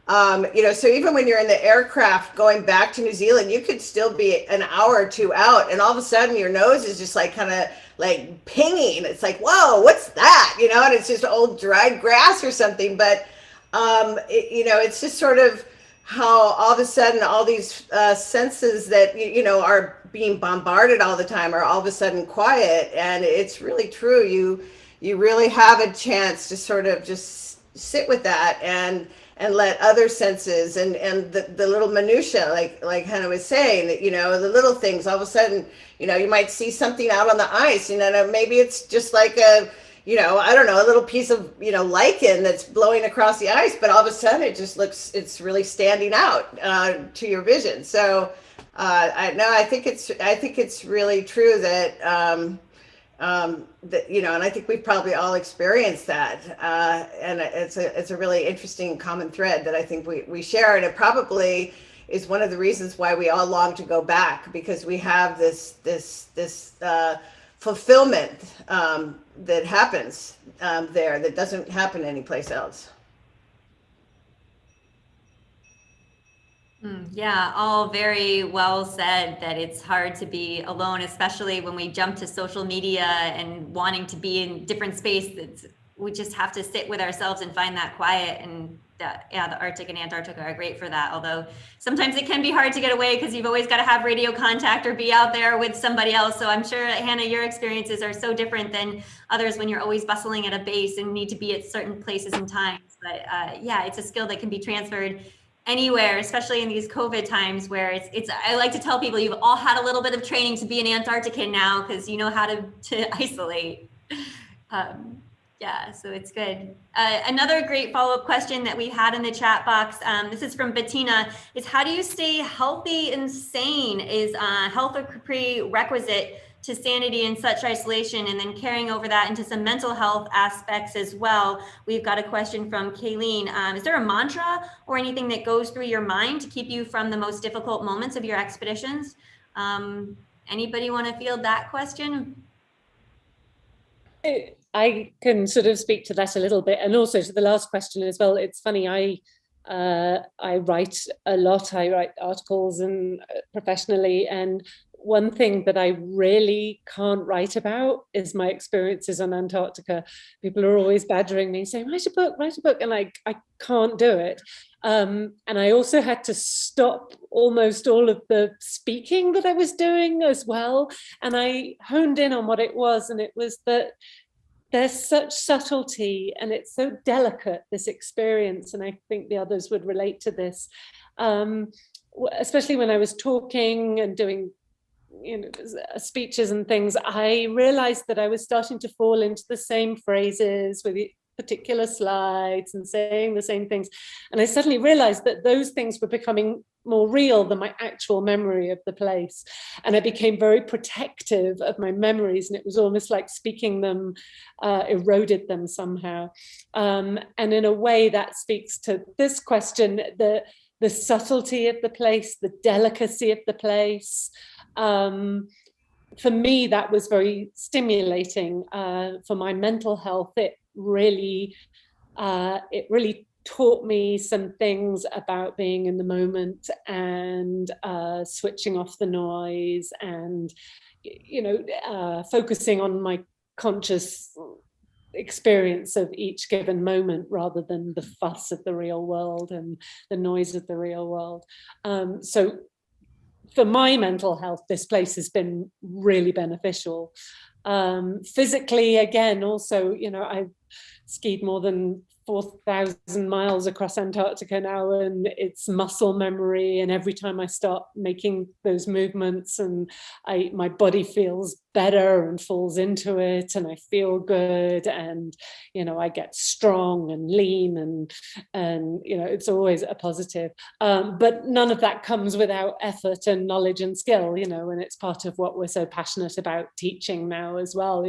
So even when you're in the aircraft going back to New Zealand, you could still be an hour or two out, and all of a sudden your nose is just like kind of like pinging. It's like, whoa, what's that? And it's just old dried grass or something. But it's just sort of how all of a sudden all these senses that are being bombarded all the time are all of a sudden quiet, and it's really true. You really have a chance to sort of just sit with that and and let other senses and the little minutia, like Hannah was saying, that, you know, the little things, all of a sudden, you know, you might see something out on the ice, you know, maybe it's just like a, you know, I don't know, a little piece of, you know, lichen that's blowing across the ice, but all of a sudden it just looks, it's really standing out to your vision. So I think it's really true that, that, you know, and I think we've probably all experienced that, and it's a really interesting common thread that I think we share, and it probably is one of the reasons why we all long to go back, because we have this fulfillment that happens there that doesn't happen anyplace else. Yeah, all very well said, that it's hard to be alone, especially when we jump to social media and wanting to be in different space. We just have to sit with ourselves and find that quiet. And the Arctic and Antarctica are great for that. Although sometimes it can be hard to get away because you've always got to have radio contact or be out there with somebody else. So I'm sure, Hannah, your experiences are so different than others when you're always bustling at a base and need to be at certain places and times. But yeah, it's a skill that can be transferred anywhere, especially in these COVID times where it's I like to tell people, you've all had a little bit of training to be an Antarctican now, because you know how to isolate. Yeah, so it's good. Another great follow-up question that we had in the chat box, this is from Bettina, is how do you stay healthy and sane? Is health a prerequisite to sanity in such isolation? And then carrying over that into some mental health aspects as well, we've got a question from Kayleen. Is there a mantra or anything that goes through your mind to keep you from the most difficult moments of your expeditions? Anybody want to field that question? I can sort of speak to that a little bit, and also to the last question as well. It's funny, I write a lot. I write articles and professionally, and one thing that I really can't write about is my experiences on Antarctica. People are always badgering me, saying, write a book, and I can't do it. And I also had to stop almost all of the speaking that I was doing as well. And I honed in on what it was, and it was that there's such subtlety and it's so delicate, this experience. And I think the others would relate to this, especially when I was talking and doing, you know, speeches and things. I realized that I was starting to fall into the same phrases with particular slides and saying the same things. And I suddenly realized that those things were becoming more real than my actual memory of the place. And I became very protective of my memories, and it was almost like speaking them eroded them somehow. And in a way that speaks to this question, the subtlety of the place, the delicacy of the place. For me, that was very stimulating for my mental health. It really taught me some things about being in the moment and switching off the noise, and focusing on my conscious experience of each given moment rather than the fuss of the real world and the noise of the real world. So for my mental health, this place has been really beneficial. Physically, again, also, I've skied more than 4,000 miles across Antarctica now, and it's muscle memory. And every time I start making those movements, and my body feels better and falls into it, and I feel good, and I get strong and lean, and it's always a positive. But none of that comes without effort and knowledge and skill, and it's part of what we're so passionate about teaching now as well.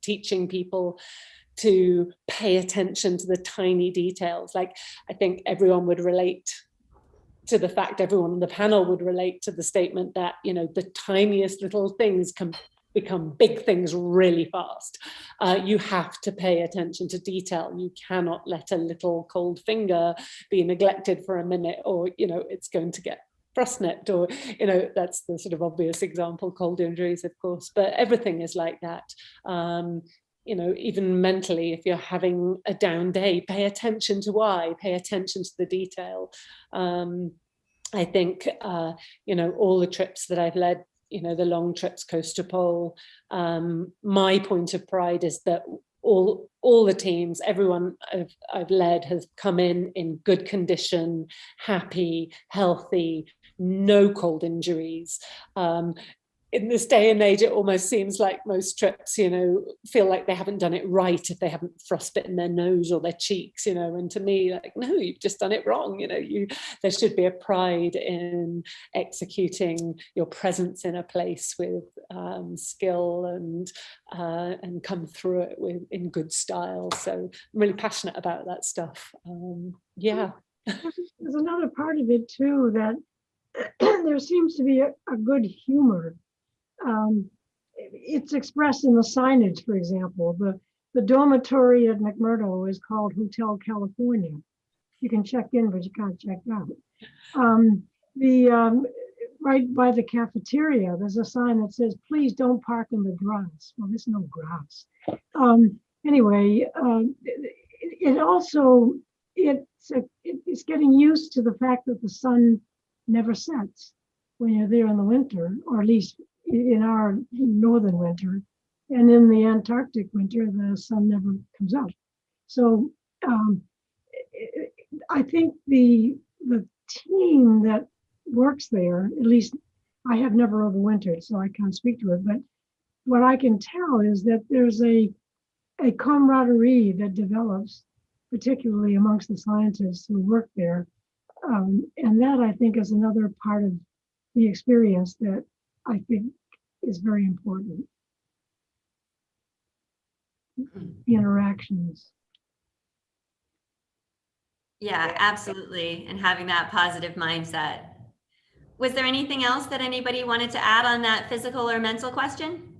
Teaching people to pay attention to the tiny details. Like, I think everyone would relate to the fact, everyone on the panel would relate to the statement that, the tiniest little things can become big things really fast. You have to pay attention to detail. You cannot let a little cold finger be neglected for a minute, or, it's going to get frostnipped, or, that's the sort of obvious example, cold injuries, of course, but everything is like that. Even mentally, if you're having a down day, pay attention to why, pay attention to the detail. I think, all the trips that I've led, the long trips coast to pole, my point of pride is that all the teams, everyone I've led has come in good condition, happy, healthy, no cold injuries. In this day and age, it almost seems like most trips, feel like they haven't done it right if they haven't frostbitten their nose or their cheeks, and to me, like, no, you've just done it wrong. There should be a pride in executing your presence in a place with skill and come through it in good style. So I'm really passionate about that stuff. Yeah. There's another part of it too, that there seems to be a good humor. It's expressed in the signage, for example. The dormitory at McMurdo is called Hotel California. You can check in, but you can't check out. Right by the cafeteria, there's a sign that says, "Please don't park in the grass." Well, there's no grass. Anyway, it's getting used to the fact that the sun never sets when you're there in the winter, or at least in our northern winter, and in the Antarctic winter, the sun never comes up. So I think the team that works there, at least I have never overwintered, so I can't speak to it, but what I can tell is that there's a camaraderie that develops, particularly amongst the scientists who work there. And that, I think, is another part of the experience that I think is very important. The interactions. Yeah, absolutely. And having that positive mindset. Was there anything else that anybody wanted to add on that physical or mental question?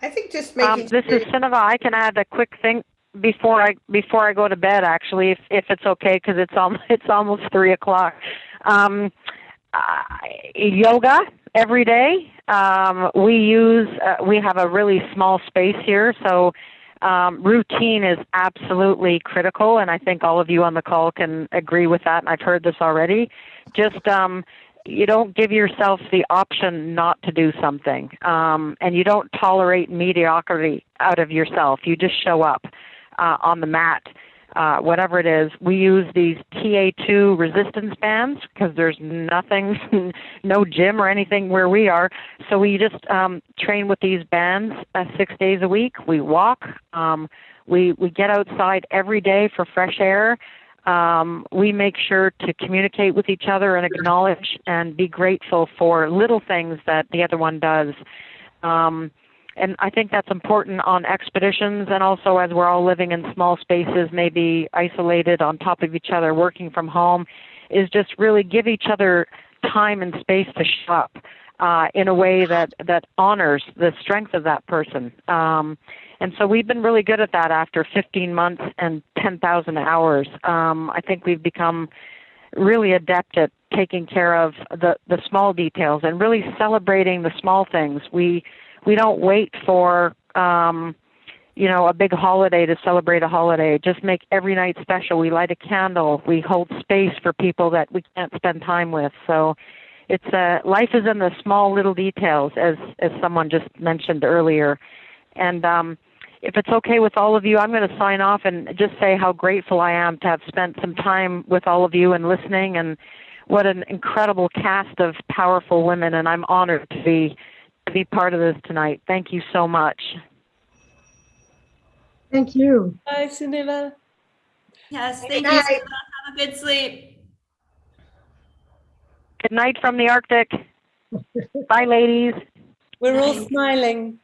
I think just making this is Sunniva. I can add a quick thing before I go to bed, actually, if it's okay, because it's almost 3 o'clock. Yoga every day. We have a really small space here, so routine is absolutely critical, and I think all of you on the call can agree with that, and I've heard this already. Just you don't give yourself the option not to do something, and you don't tolerate mediocrity out of yourself. You just show up on the mat, whatever it is. We use these TA2 resistance bands because there's nothing, no gym or anything where we are. So we just train with these bands 6 days a week. We walk. We get outside every day for fresh air. We make sure to communicate with each other and acknowledge and be grateful for little things that the other one does. And I think that's important on expeditions, and also as we're all living in small spaces, maybe isolated on top of each other, working from home, is just really give each other time and space to show up in a way that honors the strength of that person. And so we've been really good at that after 15 months and 10,000 hours. I think we've become really adept at taking care of the small details and really celebrating the small things. We don't wait for, a big holiday to celebrate a holiday. Just make every night special. We light a candle. We hold space for people that we can't spend time with. So it's life is in the small little details, as someone just mentioned earlier. And if it's okay with all of you, I'm going to sign off and just say how grateful I am to have spent some time with all of you and listening, and what an incredible cast of powerful women. And I'm honored to be part of this tonight. Thank you so much. Thank you. Bye, Sunniva. Yes, thank you. Have a good sleep. Good night from the Arctic. Bye, ladies. We're all smiling.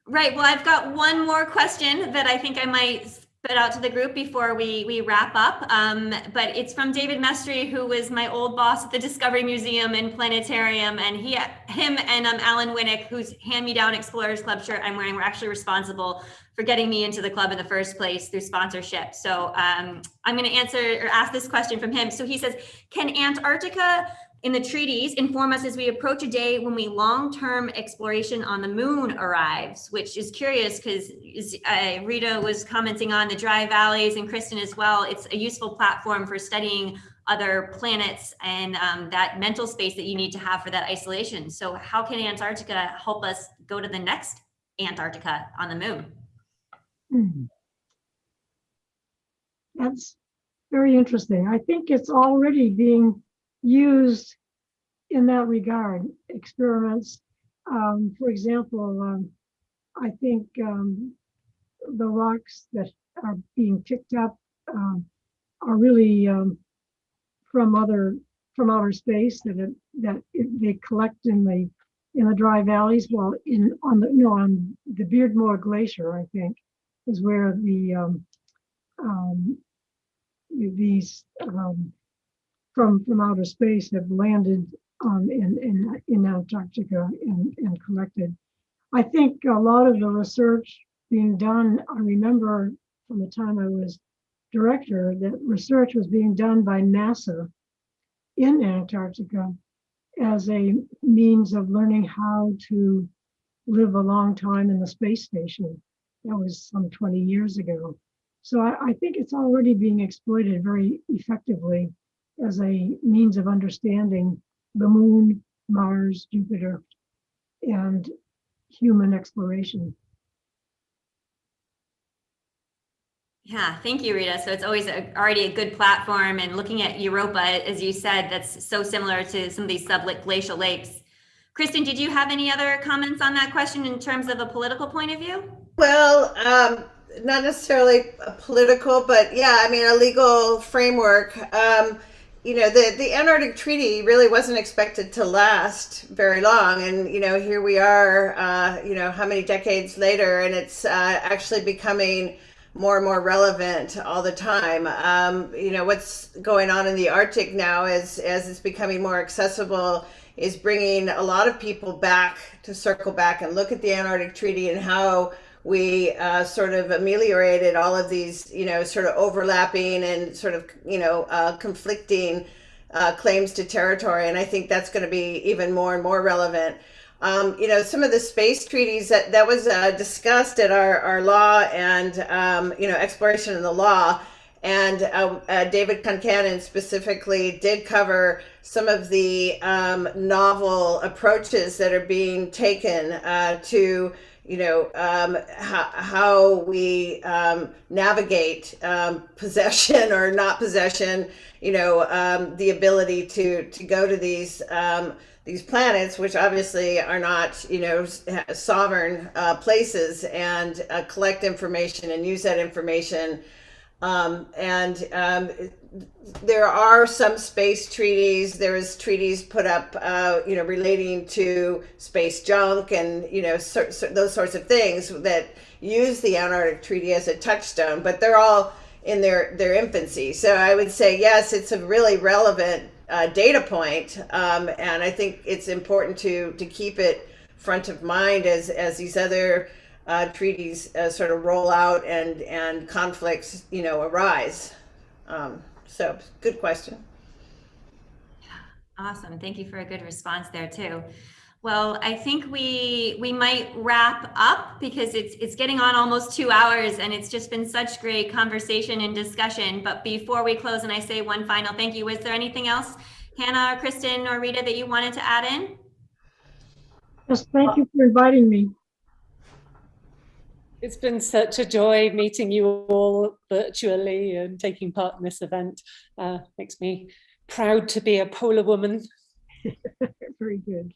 Right. Well, I've got one more question that I think I might spit out to the group before we wrap up. But it's from David Mestry, who was my old boss at the Discovery Museum and Planetarium, and him and Alan Winnick, whose hand-me-down Explorers Club shirt I'm wearing, were actually responsible for getting me into the club in the first place through sponsorship. So I'm going to ask this question from him. So he says, can Antarctica in the treaties inform us as we approach a day when long-term exploration on the moon arrives? Which is curious because Rita was commenting on the dry valleys, and Kristin as well. It's a useful platform for studying other planets and that mental space that you need to have for that isolation. So how can Antarctica help us go to the next Antarctica on the moon? That's very interesting. I think it's already being used in that regard. Experiments, for example, I think the rocks that are being picked up are really from outer space that they collect in the dry valleys. Well, on the Beardmore Glacier, I think, is where these from outer space have landed in Antarctica and collected. I think a lot of the research being done, I remember from the time I was director, that research was being done by NASA in Antarctica as a means of learning how to live a long time in the space station. That was some 20 years ago. So I think it's already being exploited very effectively as a means of understanding the moon, Mars, Jupiter, and human exploration. Yeah, thank you, Rita. So it's always already a good platform, and looking at Europa, as you said, that's so similar to some of these subglacial lakes. Kristin, did you have any other comments on that question in terms of a political point of view? Well, not necessarily a political, but yeah, I mean, a legal framework. The Antarctic Treaty really wasn't expected to last very long. And, here we are, how many decades later, and it's actually becoming more and more relevant all the time. What's going on in the Arctic now as it's becoming more accessible is bringing a lot of people back to circle back and look at the Antarctic Treaty and how we sort of ameliorated all of these, sort of overlapping and sort of, conflicting claims to territory. And I think that's going to be even more and more relevant. Some of the space treaties that was discussed at our law and, exploration in the law. And David Mccann specifically did cover some of the novel approaches that are being taken to how we navigate possession or not possession, the ability to go to these planets, which obviously are not, sovereign places, and collect information and use that information. There are some space treaties. There's treaties put up, relating to space junk and, those sorts of things that use the Antarctic Treaty as a touchstone, but they're all in their infancy. So I would say, yes, it's a really relevant data point. And I think it's important to keep it front of mind as these other treaties sort of roll out and conflicts, arise. So good question. Awesome. Thank you for a good response there too. Well, I think we might wrap up because it's getting on almost 2 hours, and it's just been such great conversation and discussion. But before we close and I say one final thank you, is there anything else, Hannah or Kristin or Rita, that you wanted to add in? Yes, thank you for inviting me. It's been such a joy meeting you all virtually and taking part in this event. Makes me proud to be a polar woman. Very good.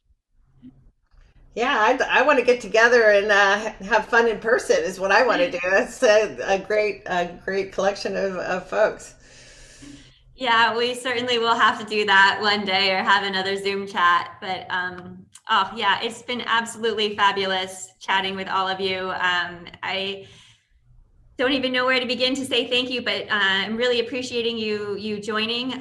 Yeah, I want to get together and have fun in person is what I want to do. It's a great collection of folks. Yeah, we certainly will have to do that one day or have another Zoom chat. But oh yeah, it's been absolutely fabulous chatting with all of you. I don't even know where to begin to say thank you, but I'm really appreciating you joining.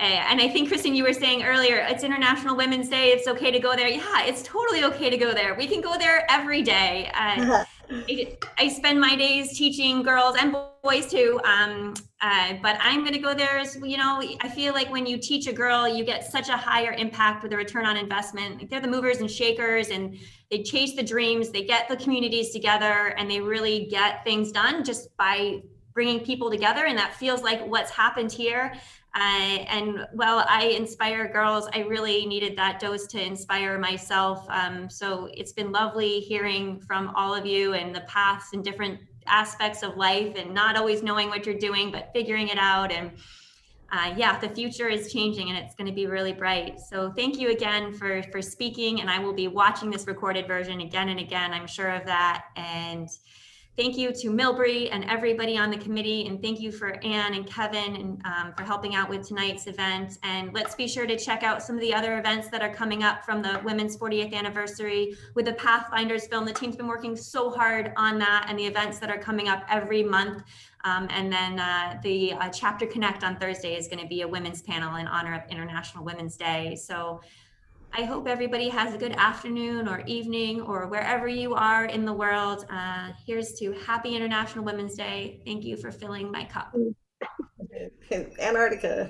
And I think, Kristin, you were saying earlier, it's International Women's Day. It's okay to go there. Yeah, it's totally okay to go there. We can go there every day. I spend my days teaching girls and boys too, but I'm going to go there as, I feel like when you teach a girl, you get such a higher impact with a return on investment. Like, they're the movers and shakers, and they chase the dreams, they get the communities together, and they really get things done just by bringing people together, and that feels like what's happened here. And while I inspire girls, I really needed that dose to inspire myself. So it's been lovely hearing from all of you and the paths and different aspects of life, and not always knowing what you're doing, but figuring it out. And yeah, the future is changing and it's going to be really bright. So thank you again for speaking, and I will be watching this recorded version again and again, I'm sure of that. And thank you to Milbury and everybody on the committee, and thank you for Anne and Kevin and for helping out with tonight's event. And let's be sure to check out some of the other events that are coming up from the Women's 40th anniversary with the Pathfinders film. The team's been working so hard on that, and the events that are coming up every month. And then the Chapter Connect on Thursday is going to be a women's panel in honor of International Women's Day. So I hope everybody has a good afternoon or evening or wherever you are in the world. Here's to Happy International Women's Day. Thank you for filling my cup. Antarctica.